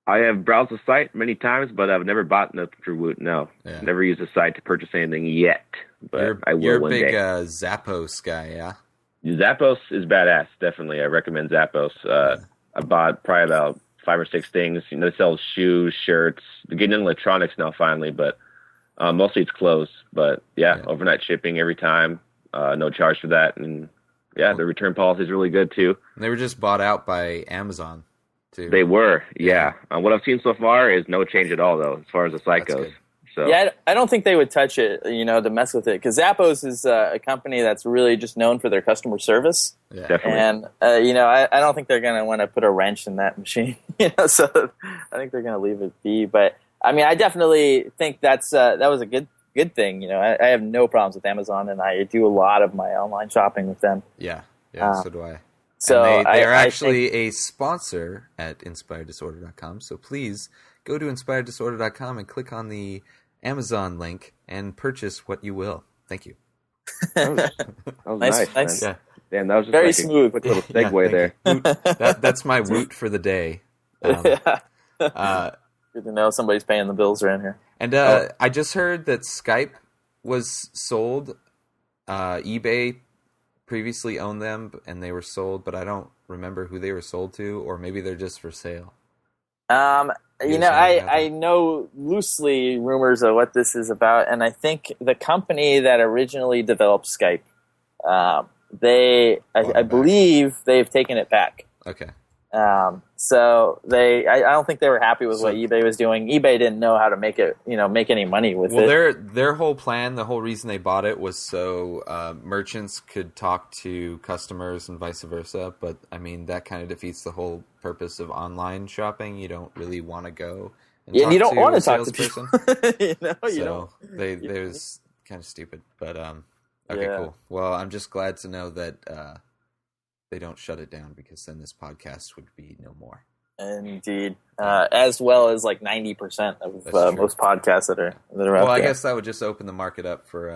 Speaker 3: I have browsed the site many times, but I've never bought nothing through Woot. No, never used the site to purchase anything yet. But I will
Speaker 1: you're
Speaker 3: one
Speaker 1: a big
Speaker 3: day.
Speaker 1: Zappos guy, yeah?
Speaker 3: Zappos is badass. Definitely, I recommend Zappos. I bought probably about 5 or 6 things. They sell shoes, shirts. They're getting into electronics now, finally, but mostly it's clothes. But overnight shipping every time, no charge for that, and the return policy is really good too.
Speaker 1: And they were just bought out by Amazon too.
Speaker 3: They were, yeah. What I've seen so far is no change at all, though, as far as the site goes.
Speaker 1: Good.
Speaker 3: So.
Speaker 2: Yeah, I don't think they would touch it, to mess with it, because Zappos is a company that's really just known for their customer service.
Speaker 1: Yeah.
Speaker 3: Definitely.
Speaker 2: And I don't think they're going to want to put a wrench in that machine. So I think they're going to leave it be. But I mean, I definitely think that was a good thing. I have no problems with Amazon, and I do a lot of my online shopping with them.
Speaker 1: Yeah, so do I.
Speaker 2: So
Speaker 1: and they are actually a sponsor at InspiredDisorder.com. So please go to InspiredDisorder.com and click on the Amazon link and purchase what you will. Thank you.
Speaker 3: That was nice.
Speaker 1: Yeah.
Speaker 3: Damn, that was just
Speaker 2: very
Speaker 3: like
Speaker 2: smooth.
Speaker 3: A quick little segue there.
Speaker 1: Woot, that's my Woot for the day.
Speaker 2: Good to know somebody's paying the bills around here.
Speaker 1: And I just heard that Skype was sold. eBay previously owned them, and they were sold, but I don't remember who they were sold to, or maybe they're just for sale.
Speaker 2: I know loosely rumors of what this is about, and I think the company that originally developed Skype, I believe they've taken it back.
Speaker 1: Okay.
Speaker 2: So I don't think they were happy with what eBay was doing. eBay didn't know how to make it, make any money with it.
Speaker 1: Well, their whole plan, the whole reason they bought it was so merchants could talk to customers and vice versa. But I mean, that kind of defeats the whole purpose of online shopping. You don't really want to go and
Speaker 2: you don't want to
Speaker 1: a
Speaker 2: talk to people.
Speaker 1: So they was kind of stupid. But okay, cool. Well, I'm just glad to know that they don't shut it down, because then this podcast would be no more.
Speaker 2: Indeed, as well as like 90% of most podcasts that are out there.
Speaker 1: Well, I guess that would just open the market up for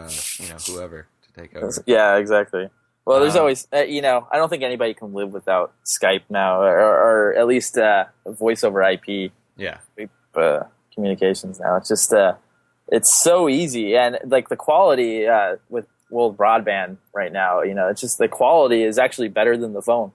Speaker 1: whoever to take over.
Speaker 2: Yeah, exactly. Well, there's always I don't think anybody can live without Skype now, or at least voice over IP.
Speaker 1: Yeah,
Speaker 2: communications now. It's just it's so easy, and like the quality with world broadband right now, it's just the quality is actually better than the phone.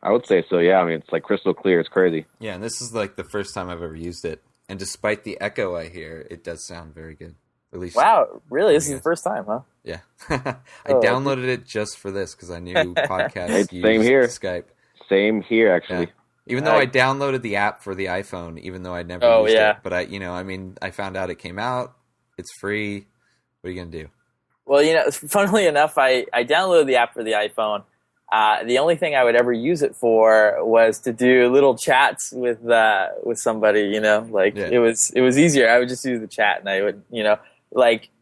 Speaker 3: I would say so, yeah. I mean, it's like crystal clear. It's crazy.
Speaker 1: Yeah, and this is like the first time I've ever used it. And despite the echo I hear, it does sound very good. At least.
Speaker 2: Wow, really? This is the first time, huh?
Speaker 1: Yeah. I downloaded it just for this, because I knew podcasts used
Speaker 3: Same here.
Speaker 1: Skype.
Speaker 3: Same here, actually.
Speaker 1: Yeah. Even though I downloaded the app for the iPhone, even though I'd never used it. But I found out it came out. It's free. What are you going to do?
Speaker 2: Well, funnily enough, I downloaded the app for the iPhone. The only thing I would ever use it for was to do little chats with somebody. It was easier. I would just do the chat, and I would,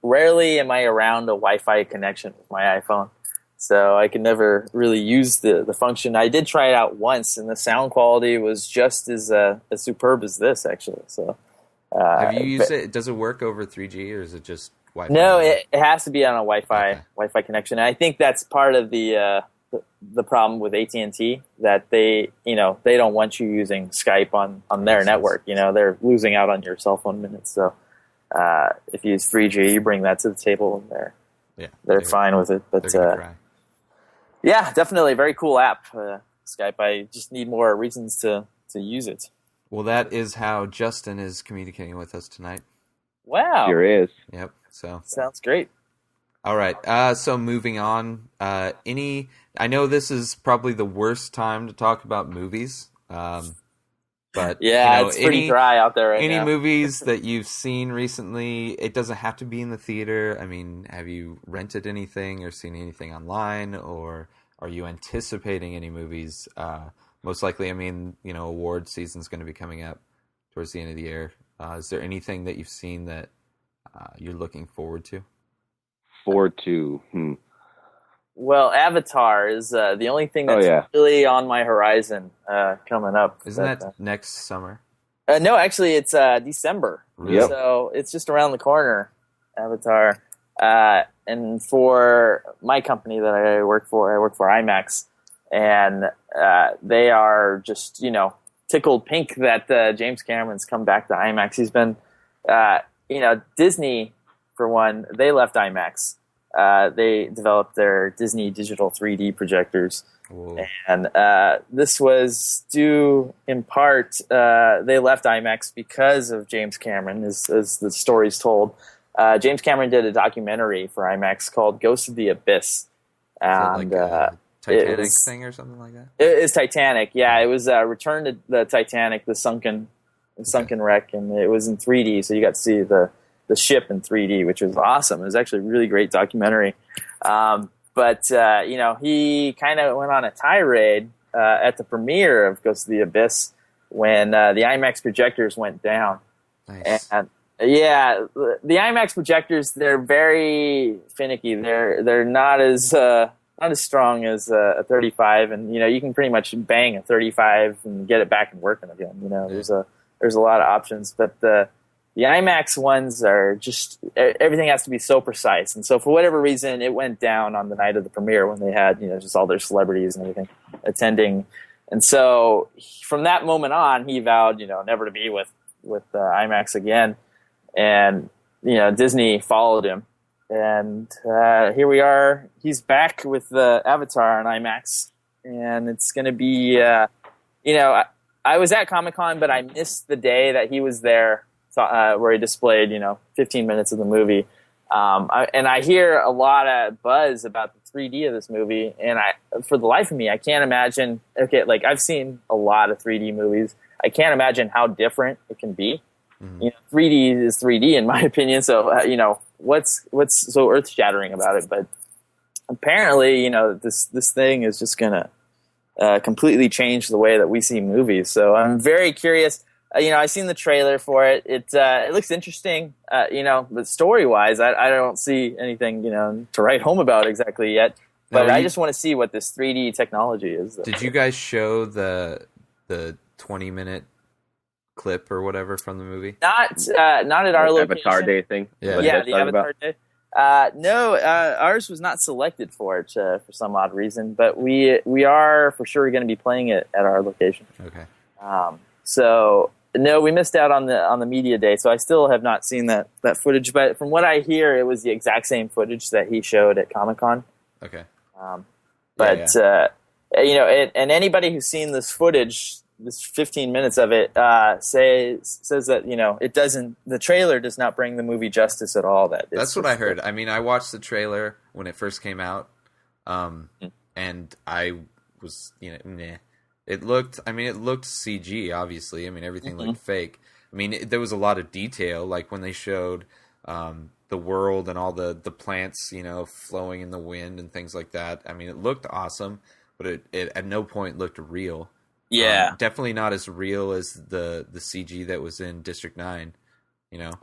Speaker 2: rarely am I around a Wi-Fi connection with my iPhone, so I could never really use the function. I did try it out once, and the sound quality was just as superb as this, actually. So,
Speaker 1: have you used it? Does it work over 3G, or is it just Wi-Fi?
Speaker 2: No, it has to be on a Wi-Fi connection. And I think that's part of the problem with AT&T, that they don't want you using Skype on their network. They're losing out on your cell phone minutes. So if you use 3G, you bring that to the table, and they're fine with it. But yeah, definitely a very cool app, Skype. I just need more reasons to use it.
Speaker 1: Well, that is how Justin is communicating with us tonight.
Speaker 2: Wow.
Speaker 3: Sure is.
Speaker 1: Yep. So
Speaker 2: sounds great.
Speaker 1: All right. So moving on. I know this is probably the worst time to talk about movies. But
Speaker 2: it's pretty dry out there right now.
Speaker 1: Any movies that you've seen recently? It doesn't have to be in the theater. I mean, have you rented anything or seen anything online, or are you anticipating any movies? Most likely, award season's going to be coming up towards the end of the year. Is there anything that you've seen that you're looking forward to?
Speaker 2: Well, Avatar is the only thing that's really on my horizon coming up.
Speaker 1: Isn't that next summer?
Speaker 2: No, actually, it's December.
Speaker 1: Really?
Speaker 2: So it's just around the corner, Avatar. And for my company that I work for IMAX, and they are just, tickled pink that James Cameron's come back to IMAX. He's been, Disney, for one, they left IMAX. They developed their Disney digital 3D projectors.
Speaker 1: Whoa.
Speaker 2: And this was due in part, they left IMAX because of James Cameron, as the story's told. James Cameron did a documentary for IMAX called Ghost of the Abyss. And
Speaker 1: Titanic thing or something like that?
Speaker 2: It's Titanic, yeah. It was Return to the Titanic, the sunken wreck, and it was in 3D, so you got to see the ship in 3D, which was awesome. It was actually a really great documentary. But he kind of went on a tirade at the premiere of Ghost of the Abyss when the IMAX projectors went down.
Speaker 1: Nice.
Speaker 2: And the IMAX projectors, they're very finicky. They're not as strong as a 35, and you can pretty much bang a 35 and get it back and working again. There's a lot of options, but the IMAX ones are just, everything has to be so precise. And so for whatever reason, it went down on the night of the premiere when they had, just all their celebrities and everything attending. And so from that moment on, he vowed, never to be with IMAX again. And, Disney followed him. and here we are. He's back with the Avatar on IMAX, and it's going to be, I was at Comic-Con, but I missed the day that he was there, where he displayed, 15 minutes of the movie. And I hear a lot of buzz about the 3D of this movie, and for the life of me, I can't imagine. Okay, like I've seen a lot of 3D movies. I can't imagine how different it can be. Mm-hmm. 3D is 3D in my opinion. So what's so earth shattering about it? But apparently, this thing is just gonna completely change the way that we see movies. So I'm very curious. I've seen the trailer for it. It looks interesting. But story-wise, I don't see anything, to write home about exactly yet. But I just want to see what this 3D technology is.
Speaker 1: Did you guys show the 20-minute clip or whatever from the movie?
Speaker 2: Not at our location.
Speaker 3: Avatar Day thing.
Speaker 2: Yeah, the Avatar Day. No, ours was not selected for it for some odd reason. But we are for sure going to be playing it at our location.
Speaker 1: Okay.
Speaker 2: So. No, we missed out on the media day, so I still have not seen that footage. But from what I hear, it was the exact same footage that he showed at Comic-Con.
Speaker 1: Okay.
Speaker 2: And anybody who's seen this footage, this 15 minutes of it, says that it doesn't. The trailer does not bring the movie justice at all.
Speaker 1: That's what I heard. I mean, I watched the trailer when it first came out, and I was meh. It looked CG, obviously. I mean, everything looked fake. I mean, there was a lot of detail, like when they showed the world and all the plants, flowing in the wind and things like that. I mean, it looked awesome, but it at no point looked real.
Speaker 2: Yeah.
Speaker 1: Definitely not as real as the CG that was in District 9,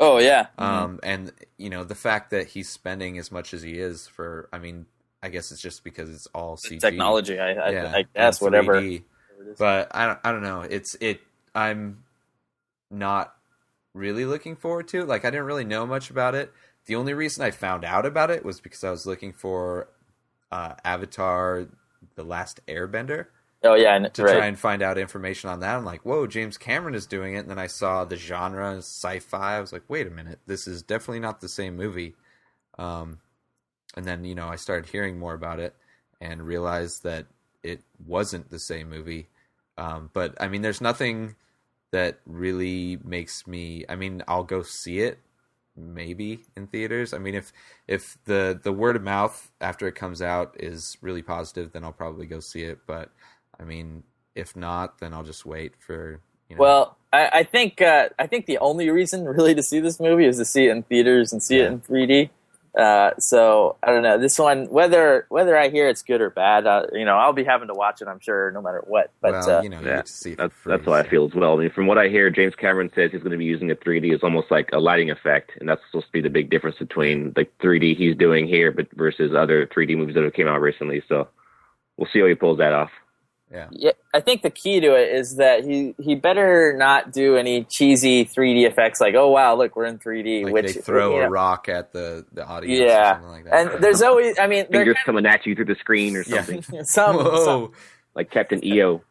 Speaker 2: Oh, yeah.
Speaker 1: And, the fact that he's spending as much as he is for, I mean, I guess it's just because it's all CG.
Speaker 2: Technology, I guess, whatever.
Speaker 1: But I don't know. I'm not really looking forward to it. Like, I didn't really know much about it. The only reason I found out about it was because I was looking for Avatar: The Last Airbender.
Speaker 2: Oh yeah,
Speaker 1: to try and find out information on that. I'm like, whoa, James Cameron is doing it. And then I saw the genre sci-fi. I was like, wait a minute, this is definitely not the same movie. And then I started hearing more about it and realized that it wasn't the same movie. But I mean, there's nothing that really makes me. I mean, I'll go see it maybe in theaters. I mean, if the word of mouth after it comes out is really positive, then I'll probably go see it. But I mean, if not, then I'll just wait for.
Speaker 2: Well, I think the only reason really to see this movie is to see it in theaters and see it in 3D. So I don't know this one, whether I hear it's good or bad, I'll be having to watch it, I'm sure, no matter what. But
Speaker 1: you get to see it
Speaker 3: that's what I feel as well. I mean, from what I hear, James Cameron says he's going to be using a 3D as almost like a lighting effect, and that's supposed to be the big difference between the 3D he's doing here, but versus other 3D movies that have came out recently. So we'll see how he pulls that off.
Speaker 2: Yeah, I think the key to it is that he better not do any cheesy 3D effects like, oh wow, look, we're in 3D.
Speaker 1: Like
Speaker 2: which
Speaker 1: they throw a rock at the audience.
Speaker 2: Yeah,
Speaker 1: or something like that.
Speaker 2: And there's always, I mean,
Speaker 3: fingers coming at you through the screen or something.
Speaker 2: some
Speaker 3: like Captain EO.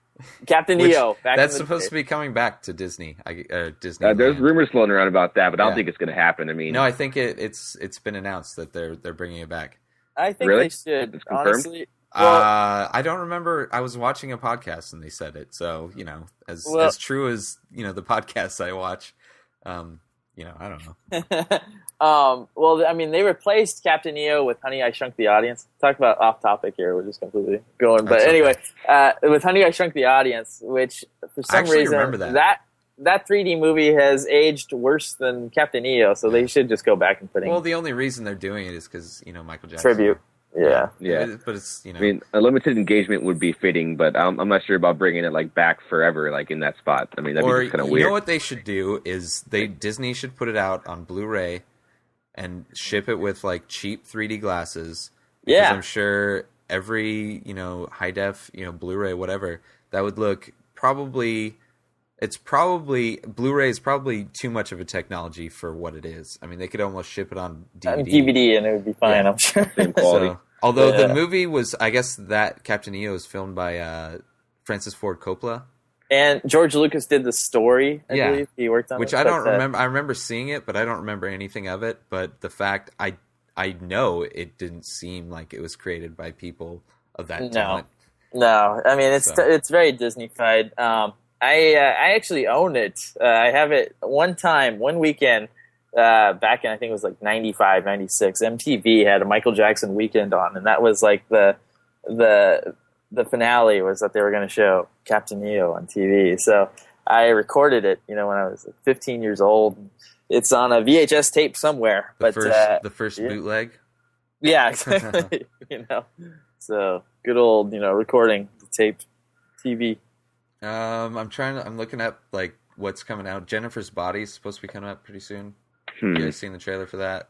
Speaker 2: Captain EO.
Speaker 1: That's supposed to be coming back to Disney. Disney.
Speaker 3: There's rumors floating around about that, but I don't think it's going to happen. I mean,
Speaker 1: no, I think it's been announced that they're bringing it back.
Speaker 2: I think they should.
Speaker 3: It's confirmed?
Speaker 2: Honestly. Well,
Speaker 1: I don't remember. I was watching a podcast and they said it. So as true as the podcasts I watch, I don't know.
Speaker 2: Well, I mean, they replaced Captain EO with Honey, I Shrunk the Audience. Talk about off topic here. We're just completely going. But anyway, with Honey, I Shrunk the Audience, which for some reason that 3D movie has aged worse than Captain EO. So they should just go back and put in.
Speaker 1: Well, the only reason they're doing it is because Michael Jackson.
Speaker 2: Tribute. Yeah.
Speaker 1: But it's
Speaker 3: I mean, a limited engagement would be fitting, but I'm not sure about bringing it back forever, in that spot. I mean, that'd be kind of weird.
Speaker 1: You know what they should do is Disney should put it out on Blu-ray and ship it with cheap 3D glasses. Because I'm sure every high def Blu-ray whatever that would look probably. Blu-ray is probably too much of a technology for what it is. I mean, they could almost ship it on DVD.
Speaker 2: And it would be fine, I'm sure.
Speaker 3: Same quality.
Speaker 1: Although the movie was, I guess that Captain EO was filmed by Francis Ford Coppola.
Speaker 2: And George Lucas did the story, I believe. He worked on
Speaker 1: which
Speaker 2: it.
Speaker 1: I don't remember. I remember seeing it, but I don't remember anything of it. But the fact, I I know it didn't seem like it was created by people of that talent.
Speaker 2: No, I mean it's very Disney-fied. I actually own it. I have it one weekend back in, I think it was like 95, 96. MTV had a Michael Jackson weekend on, and that was like the finale was that they were going to show Captain EO on TV. So I recorded it, when I was 15 years old. It's on a VHS tape somewhere.
Speaker 1: The first bootleg?
Speaker 2: Yeah, exactly. So good old, recording the tape TV.
Speaker 1: I'm looking up like what's coming out. Jennifer's Body is supposed to be coming out pretty soon. You guys seen the trailer for that?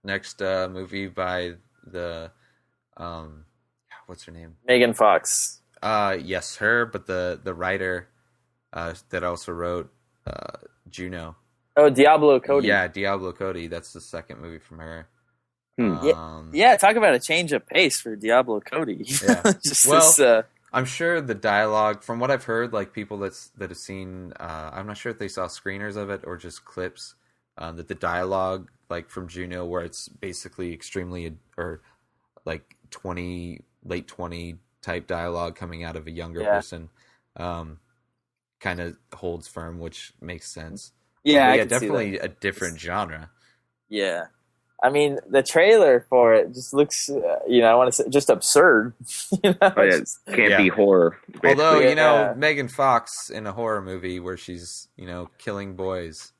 Speaker 1: Next movie by the what's her name?
Speaker 2: Megan Fox.
Speaker 1: Yes, her, but the writer that also wrote Juno.
Speaker 2: Oh, Diablo Cody.
Speaker 1: Yeah, Diablo Cody. That's the second movie from her.
Speaker 2: Yeah, talk about a change of pace for Diablo Cody.
Speaker 1: Yeah. I'm sure the dialogue, from what I've heard, like people that have seen, I'm not sure if they saw screeners of it or just clips, that the dialogue, like from Juno, where it's basically extremely, or like late 20 type dialogue coming out of a younger person, kind of holds firm, which makes sense.
Speaker 2: Yeah,
Speaker 1: definitely a different genre.
Speaker 2: Yeah. I mean, the trailer for it just looks, I want to say, just absurd.
Speaker 3: Can't be horror. Basically.
Speaker 1: Although, Megan Fox in a horror movie where she's, killing boys.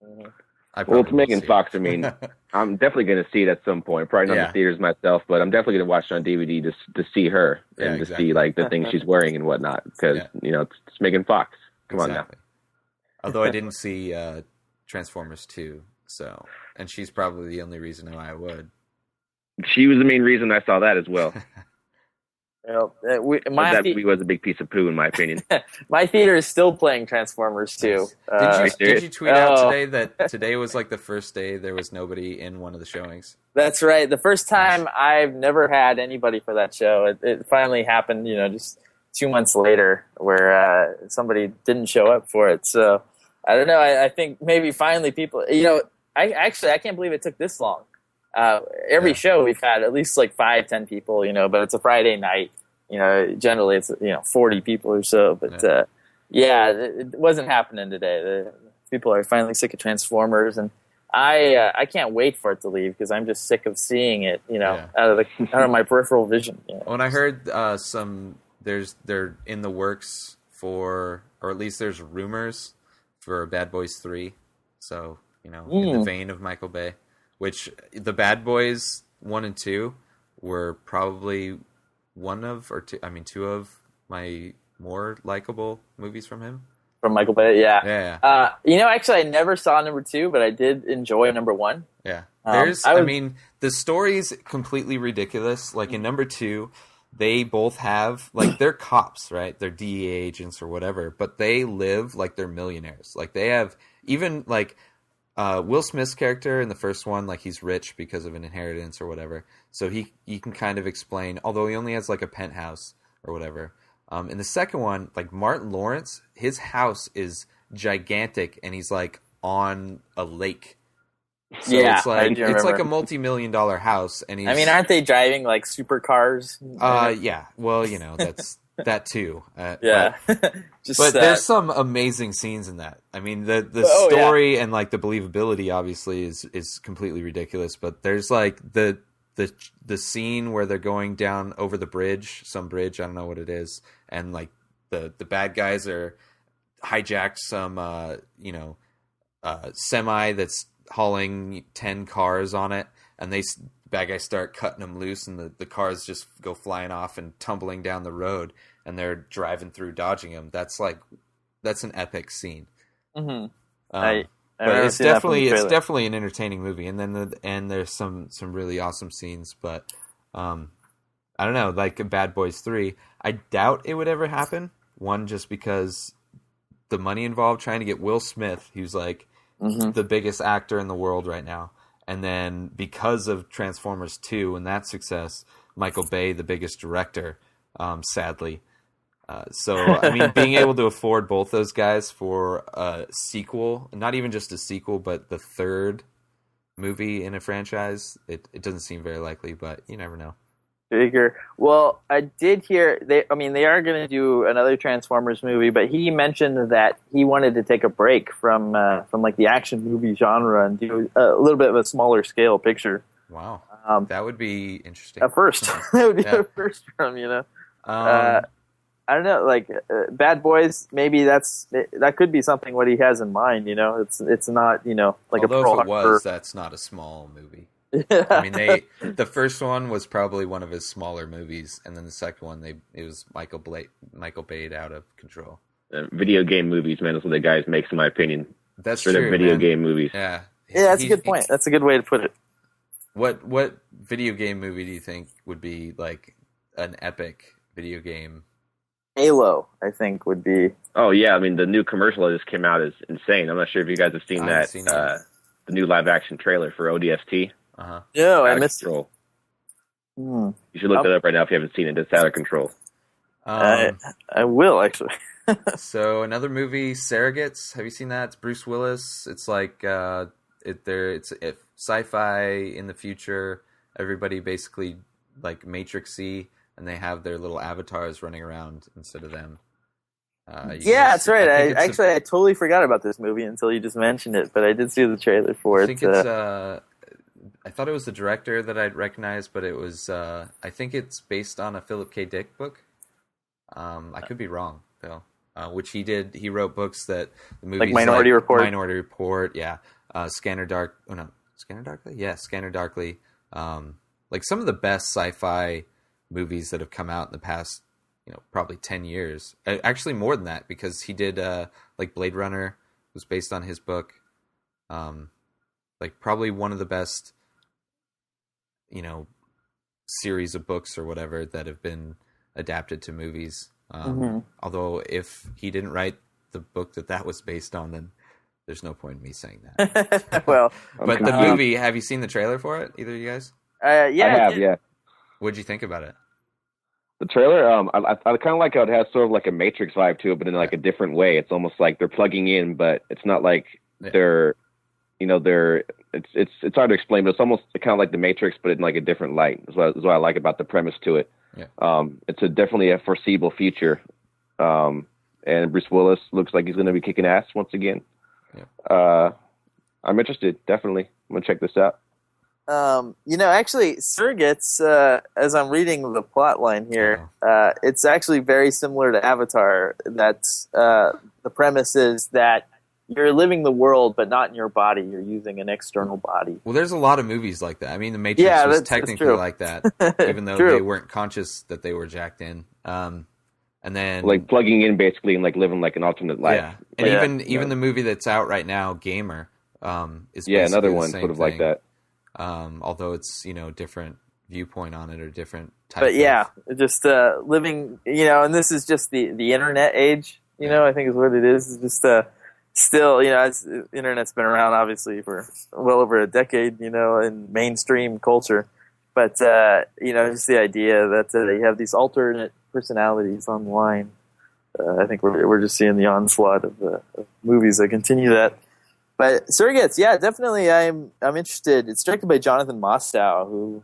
Speaker 3: Well, it's Megan Fox. I mean, I'm definitely going to see it at some point. Probably not in the theaters myself, but I'm definitely going to watch it on DVD to see her and to see like the things she's wearing and whatnot. Because it's Megan Fox. Come on now.
Speaker 1: Although I didn't see Transformers 2, and she's probably the only reason why I would.
Speaker 3: She was the main reason I saw that as well.
Speaker 2: That
Speaker 3: movie was a big piece of poo, in my opinion.
Speaker 2: My theater is still playing Transformers 2.
Speaker 1: Did you tweet out today that today was like the first day there was nobody in one of the showings? That's
Speaker 2: right. The first time I've never had anybody for that show. It finally happened, just 2 months later, where somebody didn't show up for it. So I don't know. I think maybe finally people, I can't believe it took this long. Every show we've had at least like 5-10 people, but it's a Friday night, generally it's, 40 people or so, but it wasn't happening today. The people are finally sick of Transformers, and I can't wait for it to leave because I'm just sick of seeing it, out of my peripheral vision.
Speaker 1: When I heard they're in the works for, or at least there's rumors for Bad Boys 3. So, in the vein of Michael Bay, which the Bad Boys 1 and 2 were probably two of my more likable movies from him.
Speaker 2: From Michael Bay,
Speaker 1: yeah.
Speaker 2: Actually I never saw number 2, but I did enjoy number 1.
Speaker 1: Yeah. The story's completely ridiculous. Like in number 2, they both have, like, they're cops, right? They're DEA agents or whatever, but they live like they're millionaires. Like they have, even like Will Smith's character in the first one, like he's rich because of an inheritance or whatever. So he can kind of explain, although he only has like a penthouse or whatever. In the second one, like Martin Lawrence, his house is gigantic and he's like on a lake. So it's like a multi-million-dollar house, and he's... I
Speaker 2: mean, aren't they driving like supercars?
Speaker 1: Yeah. Well, that's that too.
Speaker 2: Yeah.
Speaker 1: But there's some amazing scenes in that. I mean, the story and like the believability obviously is completely ridiculous. But there's like the scene where they're going down over the bridge, some bridge, I don't know what it is, and like the bad guys are hijacked some semi that's hauling 10 cars on it, and bad guys start cutting them loose, and the cars just go flying off and tumbling down the road, and they're driving through dodging them. That's an epic scene.
Speaker 2: Mm-hmm.
Speaker 1: But it's definitely an entertaining movie, and then there's some really awesome scenes. But I don't know, like Bad Boys 3, I doubt it would ever happen. One, just because the money involved trying to get Will Smith, who's like the biggest actor in the world right now. And then because of Transformers 2 and that success, Michael Bay, the biggest director, sadly. So, I mean, being able to afford both those guys for a sequel, not even just a sequel, but the third movie in a franchise. It doesn't seem very likely, but you never know.
Speaker 2: Bigger. Well, I did hear they are going to do another Transformers movie, but he mentioned that he wanted to take a break from like the action movie genre and do a little bit of a smaller scale picture.
Speaker 1: Wow, that would be interesting.
Speaker 2: A first. That would be a first for him, I don't know, like Bad Boys. Maybe that could be something what he has in mind. It's not like
Speaker 1: although
Speaker 2: a Pearl
Speaker 1: if it
Speaker 2: Harbor.
Speaker 1: was, that's not a small movie. I mean, the first one was probably one of his smaller movies, and then the second one, it was Michael Bayed out of control.
Speaker 3: Video game movies, man, is what the guys makes, in my opinion.
Speaker 1: That's
Speaker 3: true.
Speaker 1: Video
Speaker 3: man. Game movies.
Speaker 1: Yeah,
Speaker 2: that's a good point. That's a good way to put it.
Speaker 1: What video game movie do you think would be like an epic video game?
Speaker 2: Halo, I think, would be.
Speaker 3: Oh yeah, I mean the new commercial that just came out is insane. I'm not sure if you guys have seen that. The new live action trailer for ODST.
Speaker 2: No, I missed it.
Speaker 3: You should look that up right now if you haven't seen it. It's out of control.
Speaker 2: I will actually.
Speaker 1: So another movie, Surrogates. Have you seen that? It's Bruce Willis. It's like it's sci-fi in the future. Everybody basically like Matrixy, and they have their little avatars running around instead of them.
Speaker 2: That's right. I totally forgot about this movie until you just mentioned it, but I did see the trailer for it.
Speaker 1: I think it's. I thought it was the director that I'd recognized, but it was. I think it's based on a Philip K. Dick book. I could be wrong though. Which he did. He wrote books that the movies
Speaker 2: like Minority Report.
Speaker 1: Minority Report, yeah. Scanner Darkly. Yeah, Scanner Darkly. Like some of the best sci-fi movies that have come out in the past, probably 10 years. Actually, more than that, because he did like Blade Runner was based on his book. Like probably one of the best, series of books or whatever that have been adapted to movies. Although if he didn't write the book that was based on, then there's no point in me saying that.
Speaker 2: Well,
Speaker 1: but the movie, have you seen the trailer for it? Either of you guys?
Speaker 2: Yeah,
Speaker 3: I have. Yeah.
Speaker 1: What'd you think about it?
Speaker 3: The trailer, I kind of like how it has sort of like a Matrix vibe to it, but in like a different way. It's almost like they're plugging in, but it's not like they're it's hard to explain, but it's almost kind of like the Matrix, but in like a different light. Is what I like about the premise to it. Yeah. It's definitely a foreseeable future. And Bruce Willis looks like he's going to be kicking ass once again. Yeah. I'm interested. Definitely. I'm going to check this out.
Speaker 2: Actually, Surrogates, as I'm reading the plot line here, it's actually very similar to Avatar. That's the premise is that you're living the world, but not in your body. You're using an external body.
Speaker 1: Well, there's a lot of movies like that. I mean, The Matrix was technically like that, even though they weren't conscious that they were jacked in. And then
Speaker 3: like plugging in basically and like living like an alternate life.
Speaker 1: Yeah, and even the movie that's out right now, Gamer, is
Speaker 3: another one sort of
Speaker 1: thing.
Speaker 3: like that.
Speaker 1: Although it's different viewpoint on it or different type.
Speaker 2: But just living, and this is just the internet age. I think is what it is. It's just still, the internet's been around obviously for well over a decade, in mainstream culture. But just the idea that you have these alternate personalities online. I think we're just seeing the onslaught of movies that continue that. But Surrogates, definitely, I'm interested. It's directed by Jonathan Mostow, who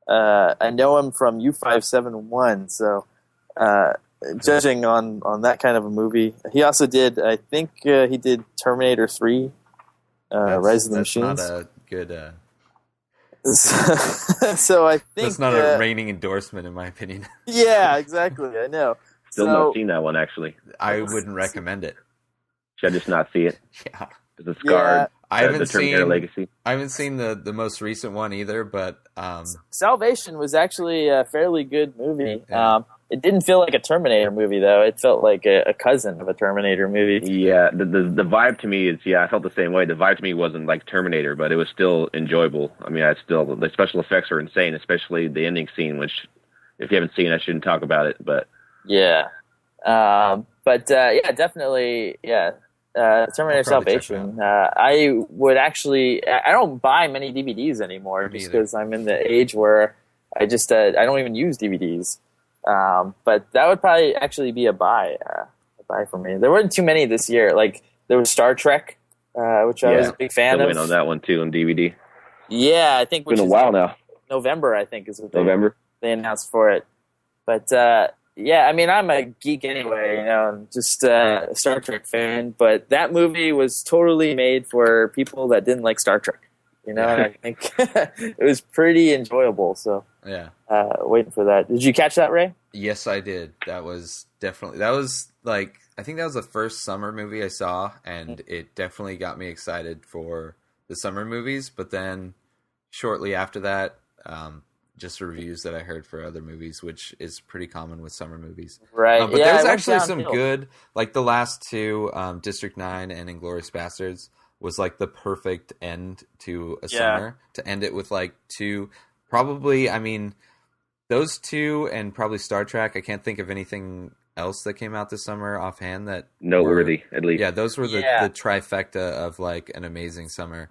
Speaker 2: I know him from U571. So, judging on that kind of a movie, he also did. I think he did Terminator 3, Rise of the Machines.
Speaker 1: That's not a good.
Speaker 2: So I think
Speaker 1: that's not a reigning endorsement, in my opinion.
Speaker 2: Yeah, exactly. I know.
Speaker 3: Still not seen that one actually.
Speaker 1: I wouldn't recommend it.
Speaker 3: Should I just not see it?
Speaker 1: Yeah.
Speaker 3: It's scarred.
Speaker 1: I haven't seen
Speaker 3: Legacy.
Speaker 1: I haven't seen the most recent one either, but
Speaker 2: Salvation was actually a fairly good movie. Yeah. It didn't feel like a Terminator movie though. It felt like a cousin of a Terminator movie.
Speaker 3: Yeah, the vibe to me is I felt the same way. The vibe to me wasn't like Terminator, but it was still enjoyable. I mean, the special effects are insane, especially the ending scene, which if you haven't seen, I shouldn't talk about it, but
Speaker 2: definitely, Terminator Salvation. I would actually, I don't buy many DVDs anymore just because I'm in the age where I just I don't even use DVDs. But that would probably actually be a buy for me. There weren't too many this year. Like there was Star Trek, which I was a big fan of.
Speaker 3: I went on that one too on DVD.
Speaker 2: Yeah, I think
Speaker 3: It's been a while now.
Speaker 2: November, I think, is what
Speaker 3: November.
Speaker 2: they announced for it. But yeah, I mean, I'm a geek anyway, and just a Star Trek fan. But that movie was totally made for people that didn't like Star Trek, and I think it was pretty enjoyable. So
Speaker 1: yeah,
Speaker 2: waiting for that. Did you catch that, Ray?
Speaker 1: Yes, I did. That was like, I think that was the first summer movie I saw, and it definitely got me excited for the summer movies. But then shortly after that, just reviews that I heard for other movies, which is pretty common with summer movies.
Speaker 2: Right.
Speaker 1: But there was actually some good, like the last two, District 9 and Inglourious Bastards, was like the perfect end to a summer, to end it with like two, probably, I mean, those two and probably Star Trek. I can't think of anything else that came out this summer offhand that
Speaker 3: noteworthy, at least.
Speaker 1: Yeah, those were the trifecta of like an amazing summer.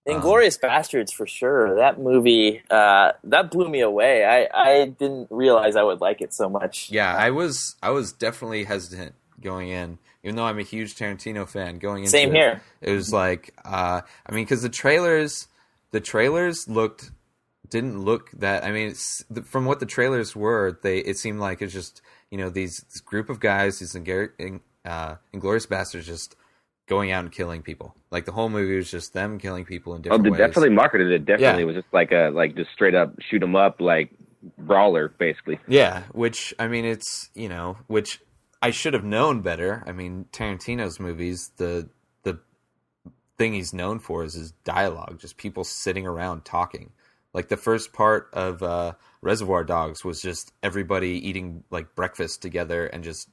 Speaker 2: Inglourious Bastards, for sure. That movie, that blew me away. I didn't realize I would like it so much.
Speaker 1: Yeah, I was definitely hesitant going in, even though I'm a huge Tarantino fan. Going into
Speaker 2: Same here.
Speaker 1: It was like, I mean, because the trailers didn't look that. I mean, from what the trailers were, it seemed like it's just this group of guys, these Inglourious Bastards, just going out and killing people. Like the whole movie was just them killing people in different ways.
Speaker 3: They definitely marketed it. Definitely, it was just like just straight up shoot 'em up, like brawler, basically.
Speaker 1: Yeah, which I mean, it's which I should have known better. I mean, Tarantino's movies, the thing he's known for is his dialogue, just people sitting around talking. Like the first part of Reservoir Dogs was just everybody eating like breakfast together and just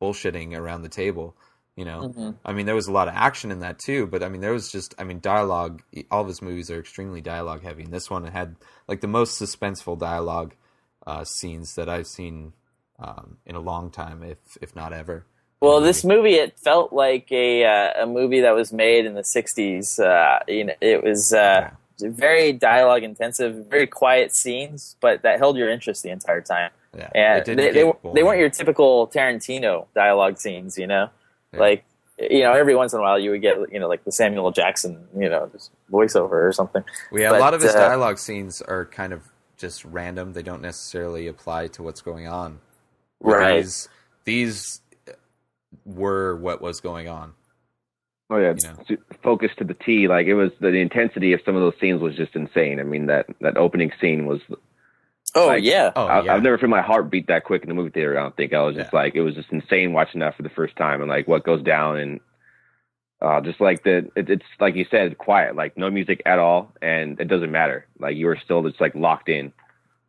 Speaker 1: bullshitting around the table. I mean, there was a lot of action in that too, but I mean, there was just, dialogue. All of his movies are extremely dialogue heavy, and this one had like the most suspenseful dialogue scenes that I've seen in a long time, if not ever.
Speaker 2: Well, this movie, it felt like a movie that was made in the '60s. It was very dialogue intensive, very quiet scenes, but that held your interest the entire time.
Speaker 1: Yeah,
Speaker 2: and they weren't your typical Tarantino dialogue scenes, Yeah. Like, every once in a while you would get, like the Samuel L. Jackson, just voiceover or something.
Speaker 1: Well, yeah, a lot of his dialogue scenes are kind of just random. They don't necessarily apply to what's going on.
Speaker 2: Right.
Speaker 3: These
Speaker 1: were what was going on.
Speaker 3: Oh yeah, focused to the T. Like it was, the intensity of some of those scenes was just insane. I mean, that opening scene was. I've never felt my heart beat that quick in the movie theater. I don't think. I was just like, it was just insane watching that for the first time, and like what goes down, and just like it's like you said, quiet, like no music at all, and it doesn't matter. Like you are still just like locked in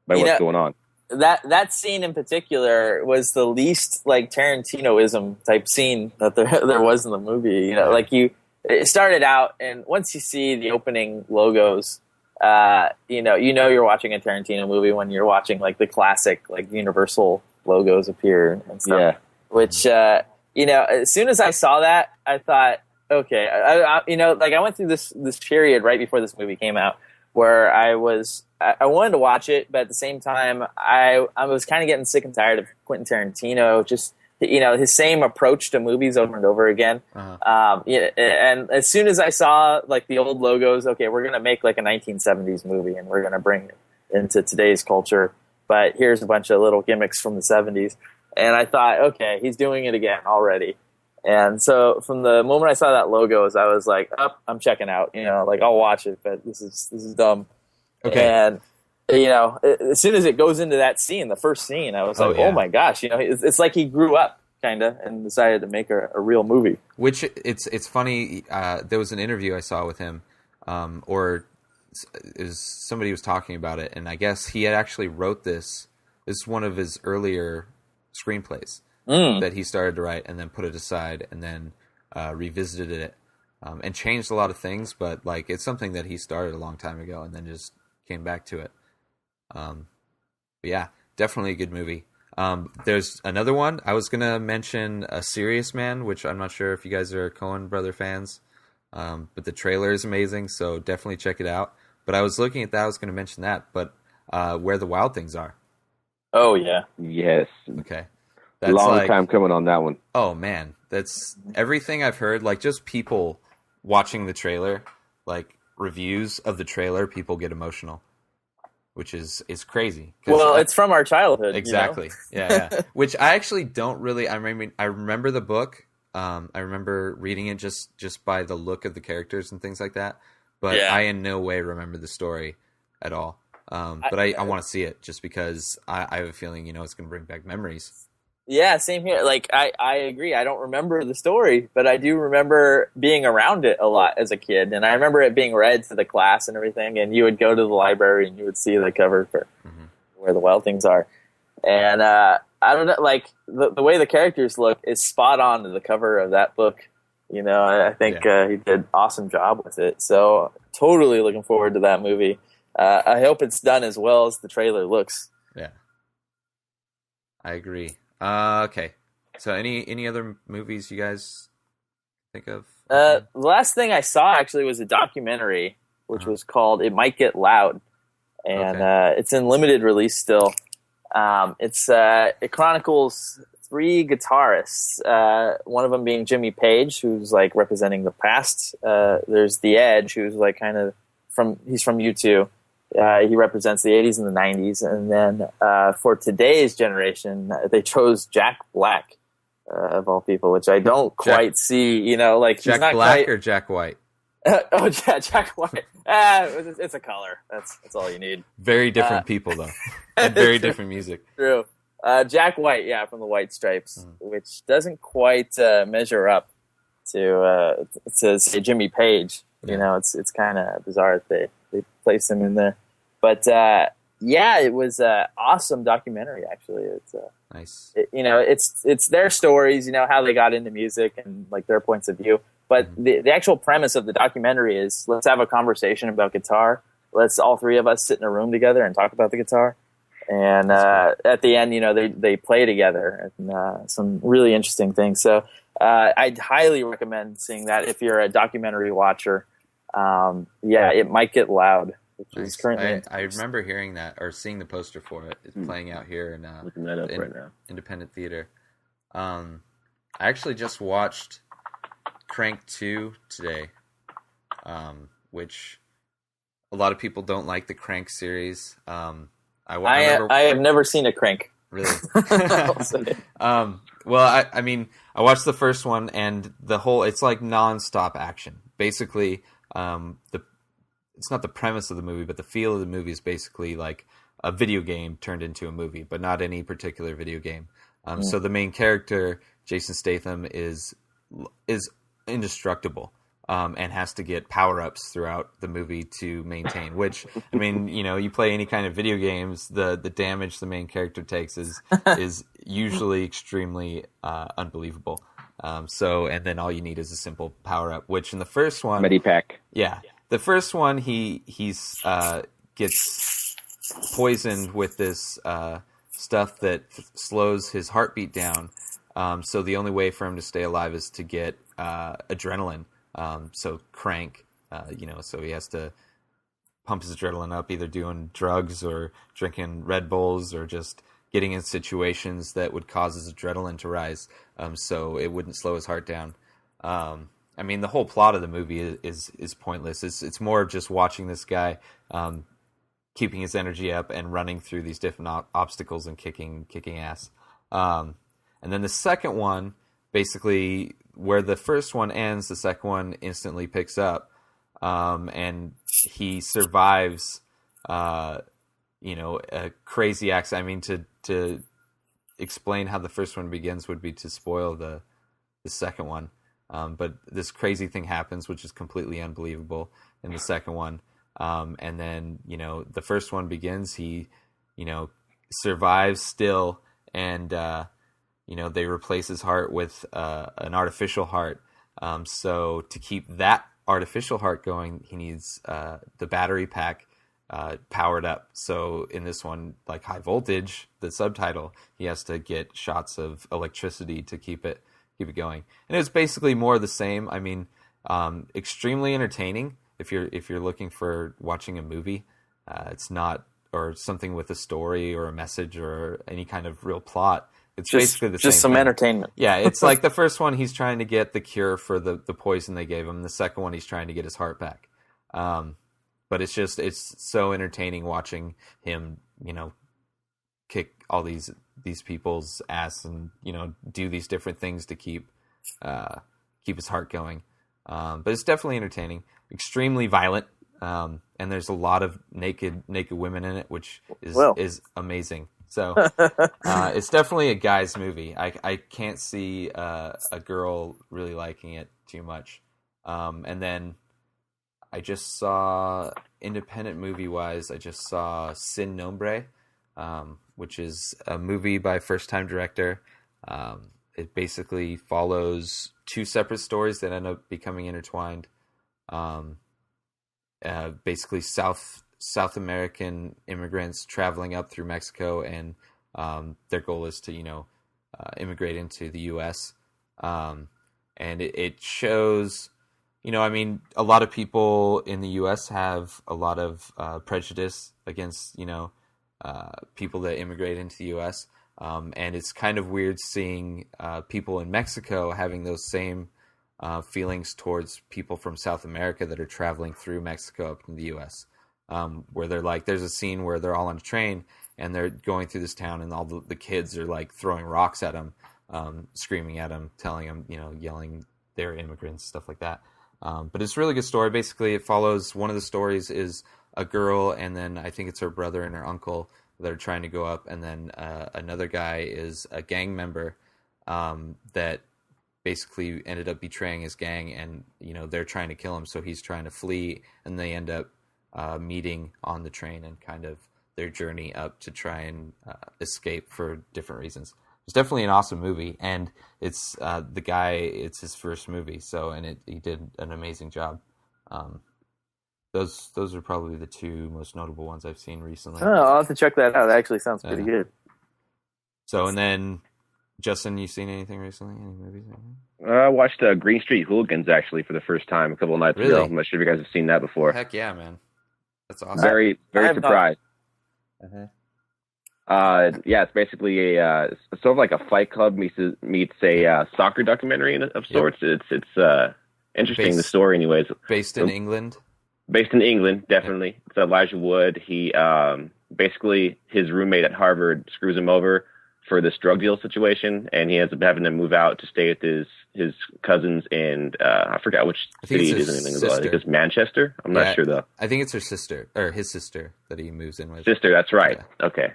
Speaker 3: by what's going on.
Speaker 2: That scene in particular was the least like Tarantinoism type scene that there was in the movie. Like it started out, and once you see the opening logos, you're watching a Tarantino movie when you're watching like the classic like Universal logos appear and stuff. Yeah. Which as soon as I saw that, I thought, okay, I went through this period right before this movie came out where I wanted to watch it, but at the same time, I was kind of getting sick and tired of Quentin Tarantino, just his same approach to movies over and over again. Uh-huh. And as soon as I saw like the old logos, okay, we're gonna make like a 1970s movie, and we're gonna bring it into today's culture. But here's a bunch of little gimmicks from the 70s, and I thought, okay, he's doing it again already. And so from the moment I saw that logos, I was like, I'm checking out. Like I'll watch it, but this is dumb. Okay. And as soon as it goes into that scene, the first scene, I was like, oh my gosh, it's like he grew up kind of and decided to make a real movie.
Speaker 1: Which it's funny. There was an interview I saw with him, or somebody was talking about it, and I guess he had actually wrote this. This is one of his earlier screenplays that he started to write and then put it aside and then revisited it and changed a lot of things. But like it's something that he started a long time ago and then just came back to it. But yeah, definitely a good movie. There's another one. I was gonna mention A Serious Man, which I'm not sure if you guys are Coen brother fans, but the trailer is amazing, so definitely check it out. But I was looking at that. I was gonna mention that, but Where the Wild Things Are.
Speaker 2: Oh yeah,
Speaker 3: yes.
Speaker 1: Okay,
Speaker 3: that's long time coming on that one.
Speaker 1: Oh man, that's everything I've heard. Like just people watching the trailer, like reviews of the trailer, people get emotional, which is crazy.
Speaker 2: Well, it's from our childhood.
Speaker 1: Exactly. Yeah. Which I actually don't really. I remember the book. I remember reading it just by the look of the characters and things like that. But I in no way remember the story at all. But I want to see it just because I have a feeling, it's going to bring back memories.
Speaker 2: Yeah, same here. Like, I agree. I don't remember the story, but I do remember being around it a lot as a kid. And I remember it being read to the class and everything. And you would go to the library and you would see the cover for Where the Wild Things Are. And I don't know, like, the way the characters look is spot on to the cover of that book. I think he did an awesome job with it. So totally looking forward to that movie. I hope it's done as well as the trailer looks.
Speaker 1: Yeah, I agree. Okay, so any other movies you guys think of?
Speaker 2: The last thing I saw actually was a documentary, which was called "It Might Get Loud," and it's in limited release still. It chronicles 3 guitarists, one of them being Jimmy Page, who's like representing the past. There's The Edge, who's like he's from U2. He represents the 80s and the 90s. And then for today's generation, they chose Jack Black, of all people, which I don't quite see, like
Speaker 1: Jack
Speaker 2: he's not
Speaker 1: Black
Speaker 2: quite...
Speaker 1: or Jack White?
Speaker 2: Jack White. It's a color. That's all you need.
Speaker 1: Very different people, though. And very different music.
Speaker 2: True. Jack White, from the White Stripes, which doesn't quite measure up to say Jimmy Page. It's kind of bizarre that they place him in there. But it was an awesome documentary. Actually, it's
Speaker 1: nice.
Speaker 2: It's their stories. How they got into music and like their points of view. But the actual premise of the documentary is let's have a conversation about guitar. Let's all 3 of us sit in a room together and talk about the guitar. And at the end, they play together and some really interesting things. So I'd highly recommend seeing that if you're a documentary watcher. It Might Get Loud, which is currently.
Speaker 1: I remember hearing that or seeing the poster for it. It's playing out here in
Speaker 3: looking that up right now.
Speaker 1: Independent Theater. I actually just watched Crank 2 today, which a lot of people don't like the Crank series. I
Speaker 2: have never seen a Crank.
Speaker 1: Really? Well, I watched the first one, and it's like nonstop action. Basically, it's not the premise of the movie, but the feel of the movie is basically like a video game turned into a movie, but not any particular video game. So the main character, Jason Statham, is indestructible. And has to get power-ups throughout the movie to maintain, which, you play any kind of video games, the damage the main character takes is usually extremely unbelievable. And then all you need is a simple power-up, which in the first one...
Speaker 3: Medipack.
Speaker 1: Yeah. The first one, he gets poisoned with this stuff that slows his heartbeat down. So the only way for him to stay alive is to get adrenaline. So crank, so he has to pump his adrenaline up, either doing drugs or drinking Red Bulls or just getting in situations that would cause his adrenaline to rise, so it wouldn't slow his heart down. The whole plot of the movie is pointless. It's more of just watching this guy keeping his energy up and running through these different obstacles and kicking ass. And then the second one, basically, where the first one ends, the second one instantly picks up, and he survives, a crazy accident. To explain how the first one begins would be to spoil the second one. But this crazy thing happens, which is completely unbelievable in the second one. And then, the first one begins, he, survives still, and, they replace his heart with an artificial heart. So to keep that artificial heart going, he needs the battery pack powered up. So in this one, like High Voltage, the subtitle, he has to get shots of electricity to keep it going. And it was basically more of the same. Extremely entertaining if you're looking for watching a movie. It's not, or something with a story or a message or any kind of real plot. It's basically the same
Speaker 2: just some
Speaker 1: thing.
Speaker 2: Entertainment.
Speaker 1: Yeah, it's like the first one, he's trying to get the cure for the poison they gave him. The second one, he's trying to get his heart back. But it's so entertaining watching him, kick all these people's ass and, do these different things to keep his heart going. But it's definitely entertaining, extremely violent. And there's a lot of naked women in it, which is amazing. So it's definitely a guy's movie. I can't see a girl really liking it too much. And then I just saw, independent movie-wise, I just saw Sin Nombre, which is a movie by a first-time director. It basically follows two separate stories that end up becoming intertwined. Basically South American immigrants traveling up through Mexico, and their goal is to, immigrate into the U.S. And it shows, a lot of people in the U.S. have a lot of prejudice against, people that immigrate into the U.S. And it's kind of weird seeing people in Mexico having those same feelings towards people from South America that are traveling through Mexico up in the U.S. Where they're like, there's a scene where they're all on a train and they're going through this town, and all the kids are like throwing rocks at them, screaming at them, telling them, yelling they're immigrants, stuff like that. But it's a really good story. Basically, it follows, one of the stories is a girl, and then I think it's her brother and her uncle that are trying to go up, and then another guy is a gang member that basically ended up betraying his gang, and they're trying to kill him, so he's trying to flee, and they end up meeting on the train, and kind of their journey up to try and escape for different reasons. It's definitely an awesome movie, and it's it's his first movie, so he did an amazing job. Those are probably the two most notable ones I've seen recently.
Speaker 2: Oh, I'll have to check that out. It actually sounds pretty good.
Speaker 1: So, and then Justin, you seen anything recently? Any movies?
Speaker 3: I watched Green Street Hooligans actually for the first time a couple of nights ago. I'm not sure if you guys have seen that before.
Speaker 1: Heck yeah, man! That's awesome.
Speaker 3: Very surprised. Yeah, it's basically a sort of like a Fight Club meets a soccer documentary of sorts. Yep. It's interesting, the story, anyways.
Speaker 1: Based in England.
Speaker 3: Based in England, definitely. Yep. It's Elijah Wood. He basically, his roommate at Harvard screws him over for this drug deal situation, and he ends up having to move out to stay with his cousins in I forgot which city it is in England. I think it's Manchester. I'm not sure though.
Speaker 1: I think it's her sister or his sister that he moves in with.
Speaker 3: Sister, that's right. Yeah. Okay.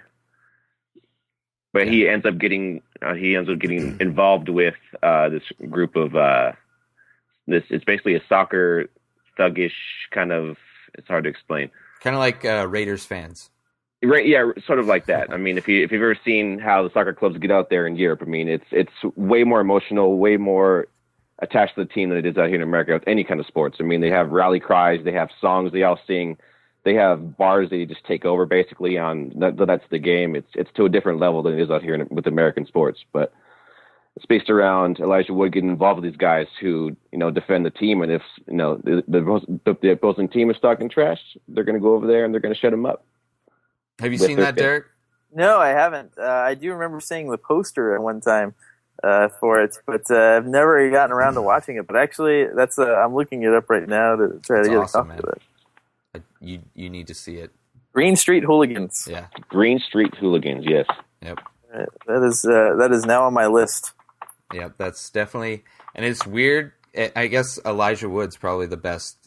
Speaker 3: But he ends up getting involved with this group of this. It's basically a soccer thuggish kind of. It's hard to explain.
Speaker 1: Kind of like Raiders fans.
Speaker 3: Right, yeah, sort of like that. I mean, if you've ever seen how the soccer clubs get out there in Europe, I mean, it's way more emotional, way more attached to the team than it is out here in America with any kind of sports. I mean, they have rally cries, they have songs they all sing, they have bars they just take over basically on that's the game. It's to a different level than it is out here with American sports. But it's based around Elijah Wood getting involved with these guys who defend the team, and if the opposing team is talking trash, they're going to go over there and they're going to shut them up.
Speaker 1: Have you seen that, Derek?
Speaker 2: No, I haven't. I do remember seeing the poster at one time for it, but I've never gotten around to watching it. But actually, that's I'm looking it up right now to try to get a copy of it.
Speaker 1: You need to see it.
Speaker 2: Green Street Hooligans.
Speaker 1: Yeah.
Speaker 3: Green Street Hooligans. Yes.
Speaker 1: Yep.
Speaker 2: Right. That is now on my list.
Speaker 1: Yep, that's definitely, and it's weird. I guess Elijah Wood's probably the best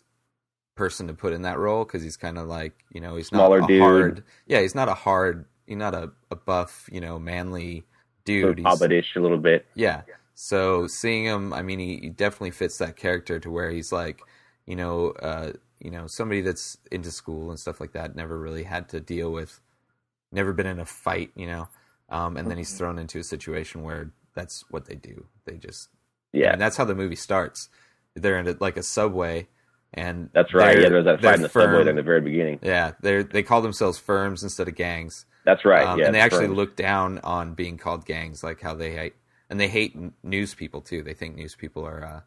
Speaker 1: person to put in that role because he's kind of like he's not
Speaker 3: smaller
Speaker 1: a
Speaker 3: dude.
Speaker 1: Hard. Yeah, he's not a buff buff dude.
Speaker 3: Sort of hobbitish a little bit.
Speaker 1: Yeah. So seeing him, I mean, he definitely fits that character to where he's like somebody that's into school and stuff like that, never really had to deal with, never been in a fight, and then he's thrown into a situation where that's what they do. They just and that's how the movie starts. They're in a subway. And
Speaker 3: that's right. Yeah, there was that fight in the subway there in the very beginning.
Speaker 1: Yeah, they call themselves firms instead of gangs.
Speaker 3: That's right.
Speaker 1: And they actually look down on being called gangs, like how they hate news people too. They think news people are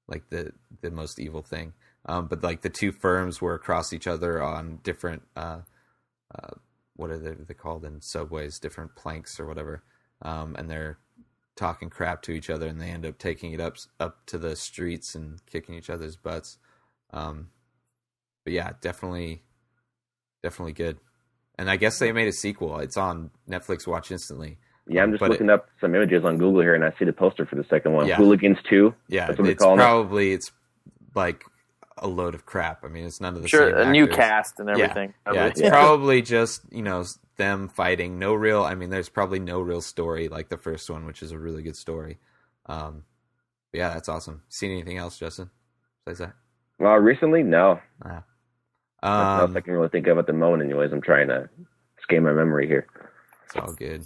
Speaker 1: like the most evil thing. But like the two firms were across each other on different what are they called in subways? Different planks or whatever. And they're talking crap to each other, and they end up taking it up to the streets and kicking each other's butts. but yeah, definitely good. And I guess they made a sequel. It's on Netflix Watch Instantly.
Speaker 3: Yeah, I'm just looking up some images on Google here, and I see the poster for the second one.
Speaker 1: Yeah.
Speaker 3: Hooligans 2.
Speaker 1: Yeah,
Speaker 3: That's what
Speaker 1: it's like a load of crap. I mean, it's none of the same actors.
Speaker 2: A new cast and everything.
Speaker 1: Yeah, it's probably just, them fighting. There's probably no real story like the first one, which is a really good story. But yeah, that's awesome. Seen anything else, Justin, besides that?
Speaker 3: Recently, no.
Speaker 1: Ah.
Speaker 3: Nothing else I can really think of at the moment anyways. I'm trying to scan my memory here.
Speaker 1: It's all good.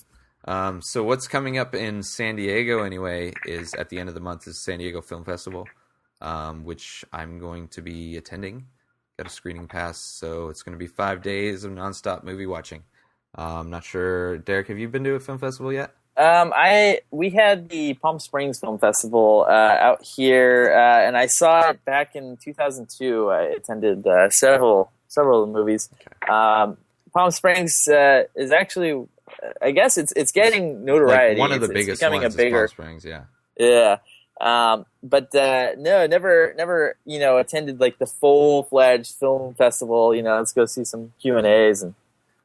Speaker 1: So what's coming up in San Diego anyway is at the end of the month is San Diego Film Festival, which I'm going to be attending. Got a screening pass, so it's going to be 5 days of nonstop movie watching. I'm not sure, Derek, have you been to a film festival yet?
Speaker 2: We had the Palm Springs Film Festival out here, and I saw it back in 2002. I attended several of the movies.
Speaker 1: Okay.
Speaker 2: Palm Springs is actually, I guess it's getting notoriety.
Speaker 1: Like one of the biggest ones is Palm Springs, yeah.
Speaker 2: Yeah. But no, never attended like the full-fledged film festival. Let's go see some Q&As and.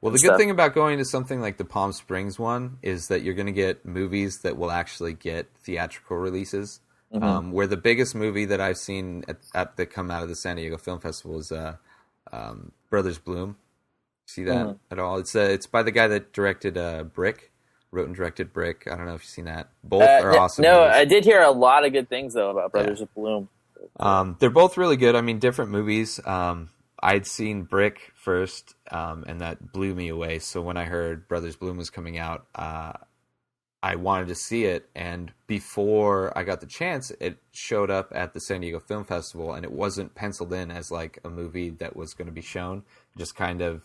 Speaker 1: Well, the good thing about going to something like the Palm Springs one is that you're going to get movies that will actually get theatrical releases. Mm-hmm. Where the biggest movie that I've seen that come out of the San Diego Film Festival is Brothers Bloom. See that at all? It's by the guy that directed wrote and directed Brick. I don't know if you've seen that. Both are awesome.
Speaker 2: No,
Speaker 1: movies.
Speaker 2: I did hear a lot of good things though about Brothers of Bloom.
Speaker 1: They're both really good. I mean, different movies. I'd seen Brick first, and that blew me away. So when I heard Brothers Bloom was coming out, I wanted to see it. And before I got the chance, it showed up at the San Diego Film Festival, and it wasn't penciled in as like a movie that was going to be shown. Just kind of,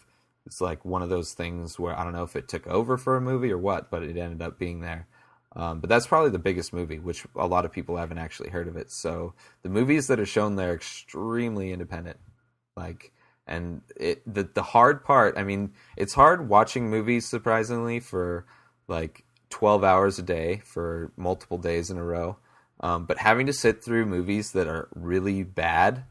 Speaker 1: it's like one of those things where I don't know if it took over for a movie or what, but it ended up being there. But that's probably the biggest movie, which a lot of people haven't actually heard of it. So the movies that are shown there are extremely independent. And the hard part, I mean, it's hard watching movies, surprisingly, for like 12 hours a day for multiple days in a row. But having to sit through movies that are really bad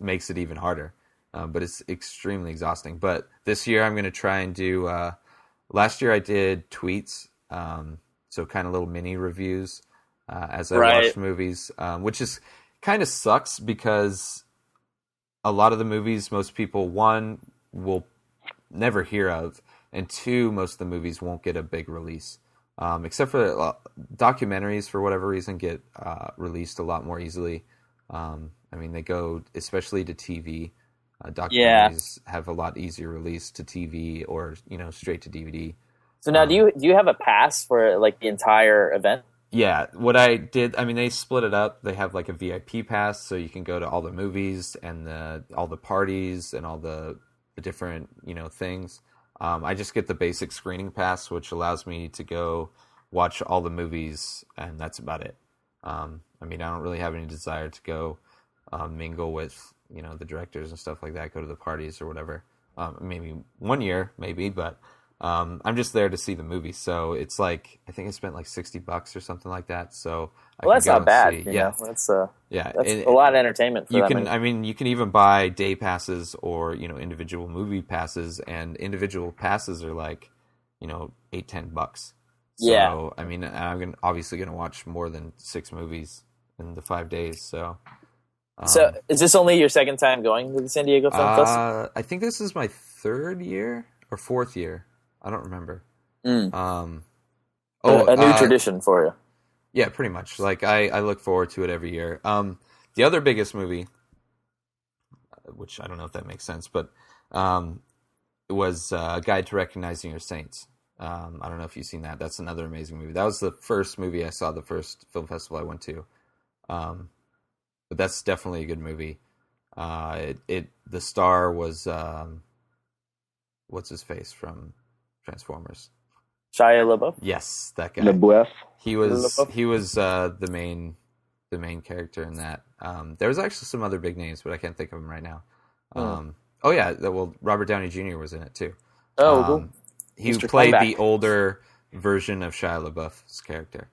Speaker 1: makes it even harder. But it's extremely exhausting. But this year I'm going to try and do, last year I did tweets, so kind of little mini reviews as I watched movies, which is kind of sucks because a lot of the movies most people, one, will never hear of, and two, most of the movies won't get a big release. Except for documentaries, for whatever reason, get released a lot more easily. They go especially to TV. Documentaries have a lot easier release to TV or straight to DVD.
Speaker 2: So now, do you have a pass for like the entire event?
Speaker 1: Yeah, what I did, they split it up. They have like a VIP pass, so you can go to all the movies and all the parties and all the different things. I just get the basic screening pass, which allows me to go watch all the movies, and that's about it. I don't really have any desire to go mingle with the directors and stuff like that, go to the parties or whatever. Maybe one year, but I'm just there to see the movie. So it's like, I think I spent like $60 or something like that. So
Speaker 2: that's not bad. That's a lot of entertainment for
Speaker 1: them. You can even buy day passes or individual movie passes, and individual passes are like $8-10. So I'm obviously going to watch more than 6 movies in the 5 days. So
Speaker 2: is this only your second time going to the San Diego Film Festival?
Speaker 1: I think this is my 3rd year or 4th year. I don't remember.
Speaker 2: A new tradition for you.
Speaker 1: Yeah, pretty much. Like I look forward to it every year. The other biggest movie, which I don't know if that makes sense, but it was Guide to Recognizing Your Saints. I don't know if you've seen that. That's another amazing movie. That was the first movie I saw, the first film festival I went to. But that's definitely a good movie. The star was what's his face from Transformers?
Speaker 2: Shia LaBeouf.
Speaker 1: Yes, that guy.
Speaker 3: LaBeouf.
Speaker 1: He was the main character in that. There was actually some other big names, but I can't think of them right now. Robert Downey Jr. was in it too.
Speaker 2: Cool.
Speaker 1: He played the older version of Shia LaBeouf's character.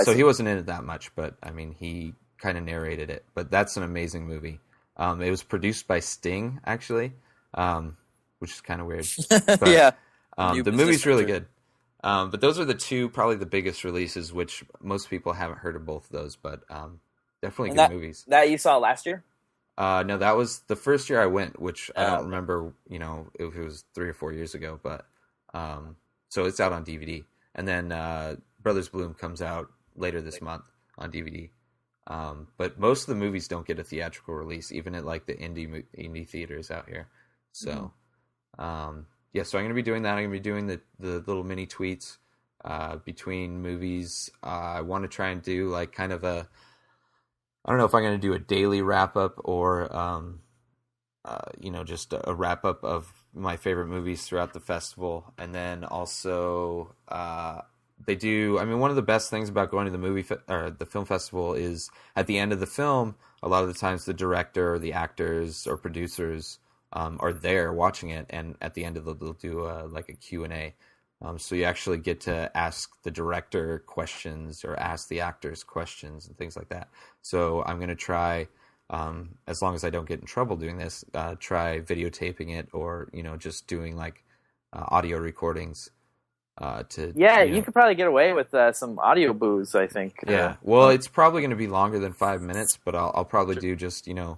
Speaker 1: So he wasn't in it that much, but he kind of narrated it. But that's an amazing movie. It was produced by Sting, actually, which is kind of weird. But,
Speaker 2: Yeah.
Speaker 1: The movie's really good. But those are probably the biggest releases, which most people haven't heard of both of those, but definitely good movies.
Speaker 2: That you saw last year?
Speaker 1: No, that was the first year I went, which I don't remember, if it was 3 or 4 years ago, but so it's out on DVD. And then Brothers Bloom comes out later this month on DVD. But most of the movies don't get a theatrical release, even at like the indie theaters out here. So, so I'm going to be doing that. I'm going to be doing the little mini tweets between movies. I want to try and do like kind of I don't know if I'm going to do a daily wrap up or, just a wrap up of my favorite movies throughout the festival. And then also, one of the best things about going to the the film festival is at the end of the film, a lot of the times the director or the actors or producers are there watching it. And at the end of it, they'll do like a Q&A. So you actually get to ask the director questions or ask the actors questions and things like that. So I'm going to try, as long as I don't get in trouble doing this, try videotaping it or, just doing like audio recordings. You could probably get away with some audio booze, I think. Yeah. Well, it's probably going to be longer than 5 minutes, but I'll probably do just do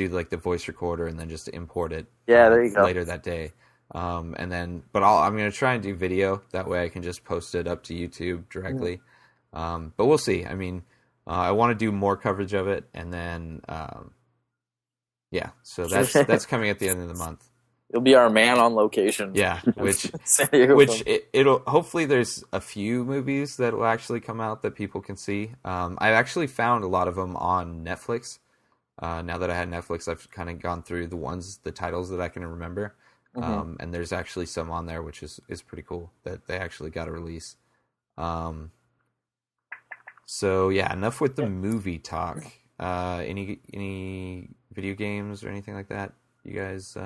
Speaker 1: like the voice recorder and then just import it.
Speaker 2: Yeah, there you go.
Speaker 1: Later that day. I'm going to try and do video. That way I can just post it up to YouTube directly. But we'll see. I mean, I want to do more coverage of it. And then, so that's coming at the end of the month.
Speaker 2: You'll be our man on location.
Speaker 1: Yeah, it'll hopefully there's a few movies that will actually come out that people can see. I've actually found a lot of them on Netflix. Now that I had Netflix, I've kind of gone through the titles that I can remember. And there's actually some on there, which is pretty cool that they actually got a release. Enough with the movie talk. Any video games or anything like that you guys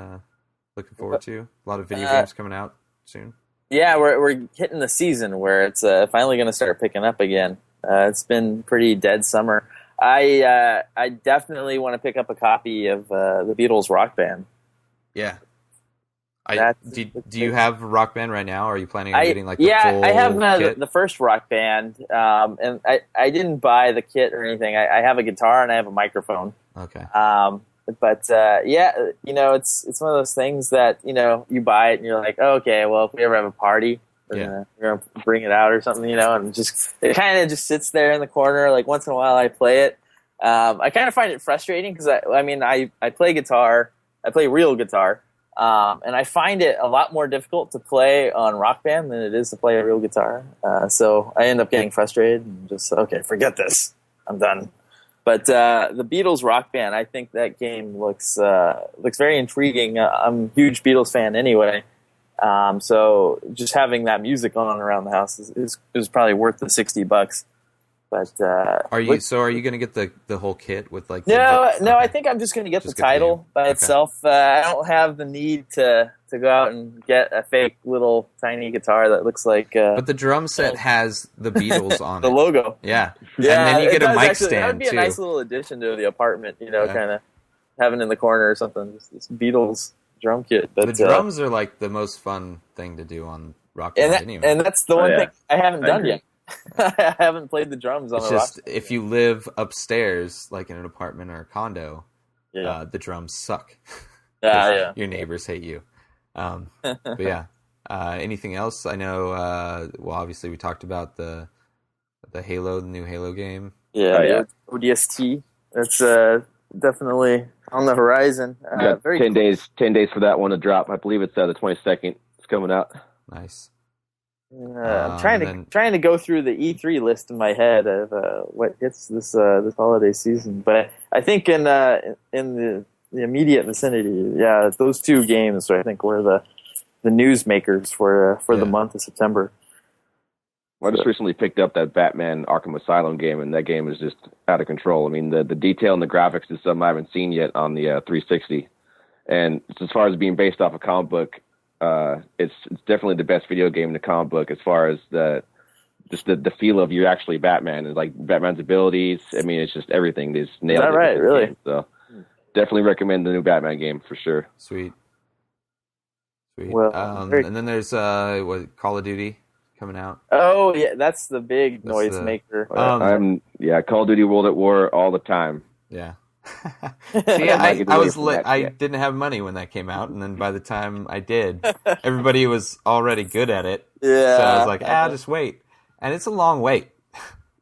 Speaker 1: looking forward to? A lot of video games coming out soon. Yeah,
Speaker 2: we're hitting the season where it's finally going to start picking up again. It's been pretty dead summer. I definitely want to pick up a copy of the Beatles Rock Band.
Speaker 1: Yeah. Do you have Rock Band right now? Or are you planning on getting like the full
Speaker 2: I have
Speaker 1: kit?
Speaker 2: the first Rock Band, and I didn't buy the kit or anything. I have a guitar and I have a microphone.
Speaker 1: Okay.
Speaker 2: It's one of those things that you buy it and you're like, oh, okay, well if we ever have a party, we're gonna bring it out or something, and just it kind of just sits there in the corner. Like once in a while I play it. I kind of find it frustrating because I play guitar. I play real guitar. And I find it a lot more difficult to play on Rock Band than it is to play a real guitar. So I end up getting frustrated and just, okay, forget this. I'm done. But the Beatles Rock Band, I think that game looks very intriguing. I'm a huge Beatles fan anyway. So just having that music on around the house is probably worth the $60. But
Speaker 1: are you going to get the whole kit with like
Speaker 2: no, I think I'm just going to get the title by itself. I don't have the need to go out and get a fake little tiny guitar that looks like
Speaker 1: but the drum set has the Beatles on
Speaker 2: the logo.
Speaker 1: Yeah, and then you get a mic stand.
Speaker 2: That would be a nice little addition to the apartment, kind of having in the corner or something, just this Beatles drum kit. But
Speaker 1: the drums are like the most fun thing to do on Rock Band anyway.
Speaker 2: And that's the one thing I haven't done yet. I haven't played the drums on the Rock Band.
Speaker 1: If you live upstairs, like in an apartment or a condo, the drums suck. Your neighbors hate you. But anything else? I know. Obviously we talked about the Halo, the new Halo game.
Speaker 2: ODST. That's definitely on the horizon.
Speaker 3: 10 days for that one to drop. I believe it's the 22nd. It's coming out.
Speaker 1: Nice.
Speaker 2: I'm trying to go through the E3 list in my head of what hits this holiday season, but I think in the immediate vicinity, those two games I think were the news makers for the month of September.
Speaker 3: Well, I just recently picked up that Batman Arkham Asylum game, and that game is just out of control. I mean, the detail and the graphics is something I haven't seen yet on the 360, and as far as being based off a comic book. It's definitely the best video game in the comic book as far as the feel of you're actually Batman and like Batman's abilities. I mean, it's just everything. They just nailed it.
Speaker 2: Right, really.
Speaker 3: Game, so definitely recommend the new Batman game for sure.
Speaker 1: Sweet.
Speaker 2: Well,
Speaker 1: and then there's Call of Duty coming out.
Speaker 2: Oh yeah, that's the big
Speaker 1: That's
Speaker 2: noise maker.
Speaker 3: I'm Call of Duty World at War all the time.
Speaker 1: Yeah.
Speaker 3: See,
Speaker 1: I didn't have money when that came out, and then by the time I did, everybody was already good at it.
Speaker 2: Yeah.
Speaker 1: So I was like, just wait. And it's a long wait.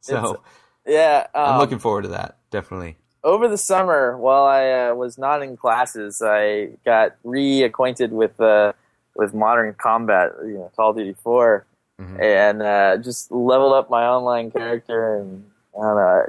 Speaker 1: So I'm looking forward to that, definitely.
Speaker 2: Over the summer, while I was not in classes, I got reacquainted with Modern Combat, Call of Duty 4, and just leveled up my online character. And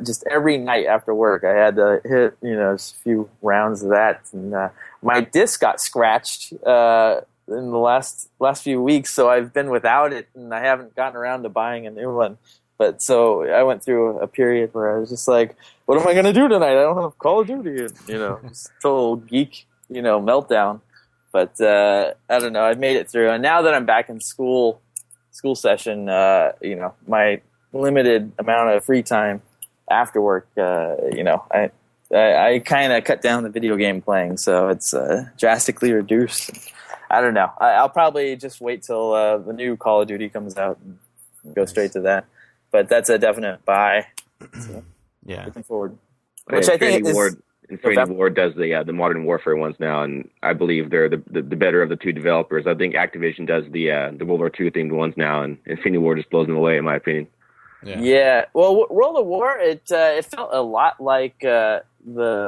Speaker 2: just every night after work, I had to hit just a few rounds of that. And my disc got scratched in the last few weeks, so I've been without it, and I haven't gotten around to buying a new one. But so I went through a period where I was just like, what am I going to do tonight? I don't have Call of Duty. Just total geek, meltdown. But I don't know. I've made it through. And now that I'm back in school session, my limited amount of free time after work, I kind of cut down the video game playing. So it's drastically reduced. I don't know. I'll probably just wait till the new Call of Duty comes out and go straight to that. But that's a definite buy. So, looking forward.
Speaker 3: Which I think Infinity Ward does the Modern Warfare ones now, and I believe they're the better of the two developers. I think Activision does the World War II themed ones now, and Infinity Ward just blows them away, in my opinion.
Speaker 2: Yeah. Well, World of War, it felt a lot like the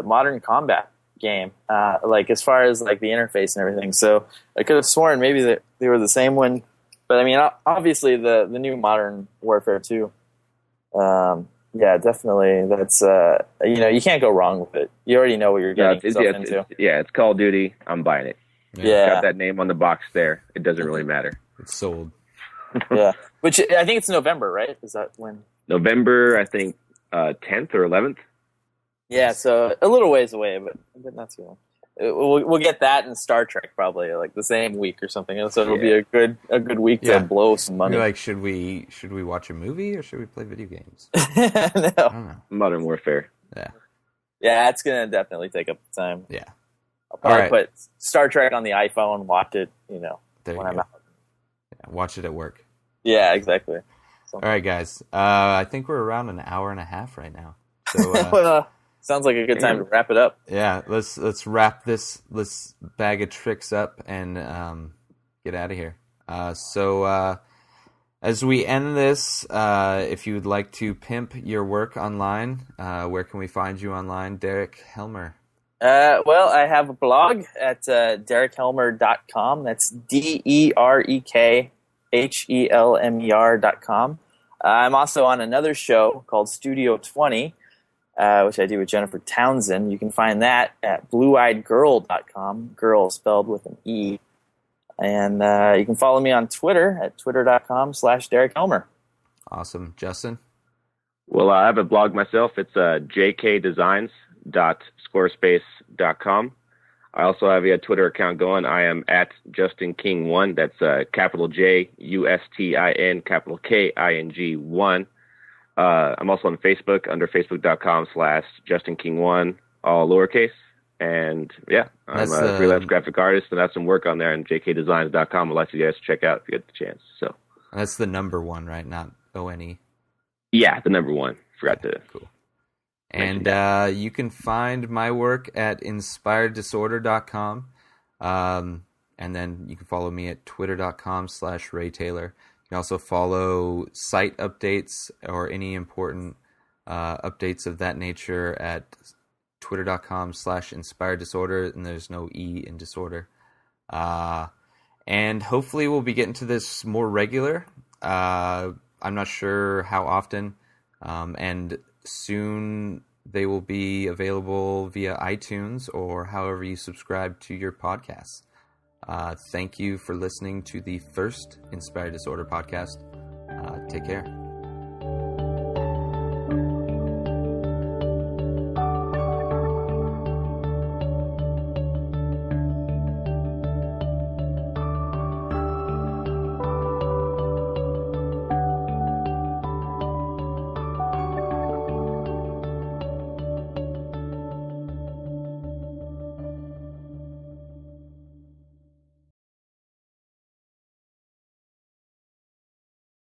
Speaker 2: Modern Combat game, like as far as like the interface and everything. So I could have sworn maybe that they were the same one. But I mean, obviously the new Modern Warfare 2, definitely. That's you can't go wrong with it. You already know what you're getting yourself into.
Speaker 3: It's Call of Duty. I'm buying it.
Speaker 2: Yeah,
Speaker 3: it's got that name on the box there. It doesn't really matter.
Speaker 1: It's sold.
Speaker 2: Yeah, which I think it's November, right? Is that when?
Speaker 3: November, I think 10th or 11th.
Speaker 2: Yeah, so a little ways away, but not too long. We'll get that in Star Trek probably like the same week or something. So it'll be a good week to blow some money.
Speaker 1: You're like, should we watch a movie or should we play video games?
Speaker 2: No.
Speaker 1: I don't know.
Speaker 3: Modern Warfare.
Speaker 2: Yeah, it's gonna definitely take up the time.
Speaker 1: Yeah,
Speaker 2: I'll probably put Star Trek on the iPhone, watch it. When I'm out.
Speaker 1: Yeah, watch it at work.
Speaker 2: Yeah, exactly. So.
Speaker 1: All right, guys. I think we're around an hour and a half right now. So.
Speaker 2: Sounds like a good time to wrap it up.
Speaker 1: Yeah, let's wrap this bag of tricks up and get out of here. So as we end this, if you would like to pimp your work online, where can we find you online, Derek Helmer?
Speaker 2: Well, I have a blog at derekhelmer.com. That's DEREKHELMER.com. I'm also on another show called Studio 20. Which I do with Jennifer Townsend. You can find that at blueeyedgirl.com, girl spelled with an E. And you can follow me on Twitter at twitter.com/Derek Helmer.
Speaker 1: Awesome. Justin?
Speaker 3: Well, I have a blog myself. It's jkdesigns.squarespace.com. I also have a Twitter account going. I am at JustinKing1. That's capital J, USTIN, capital KING1. I'm also on Facebook under facebook.com/JustinKing1, all lowercase. And I'm a freelance graphic artist, and I have some work on there on jkdesigns.com. I'd like you guys to check out if you get the chance. So
Speaker 1: that's the number one, right? Not ONE.
Speaker 3: Yeah, the number one. Forgot to.
Speaker 1: Cool. And you can find my work at inspireddisorder.com. And then you can follow me at twitter.com/RayTaylor. You can also follow site updates or any important updates of that nature at twitter.com/inspireddisorder, and there's no E in disorder. And hopefully we'll be getting to this more regular. I'm not sure how often. And soon they will be available via iTunes or however you subscribe to your podcasts. Thank you for listening to the first Inspired Disorder podcast. Take care.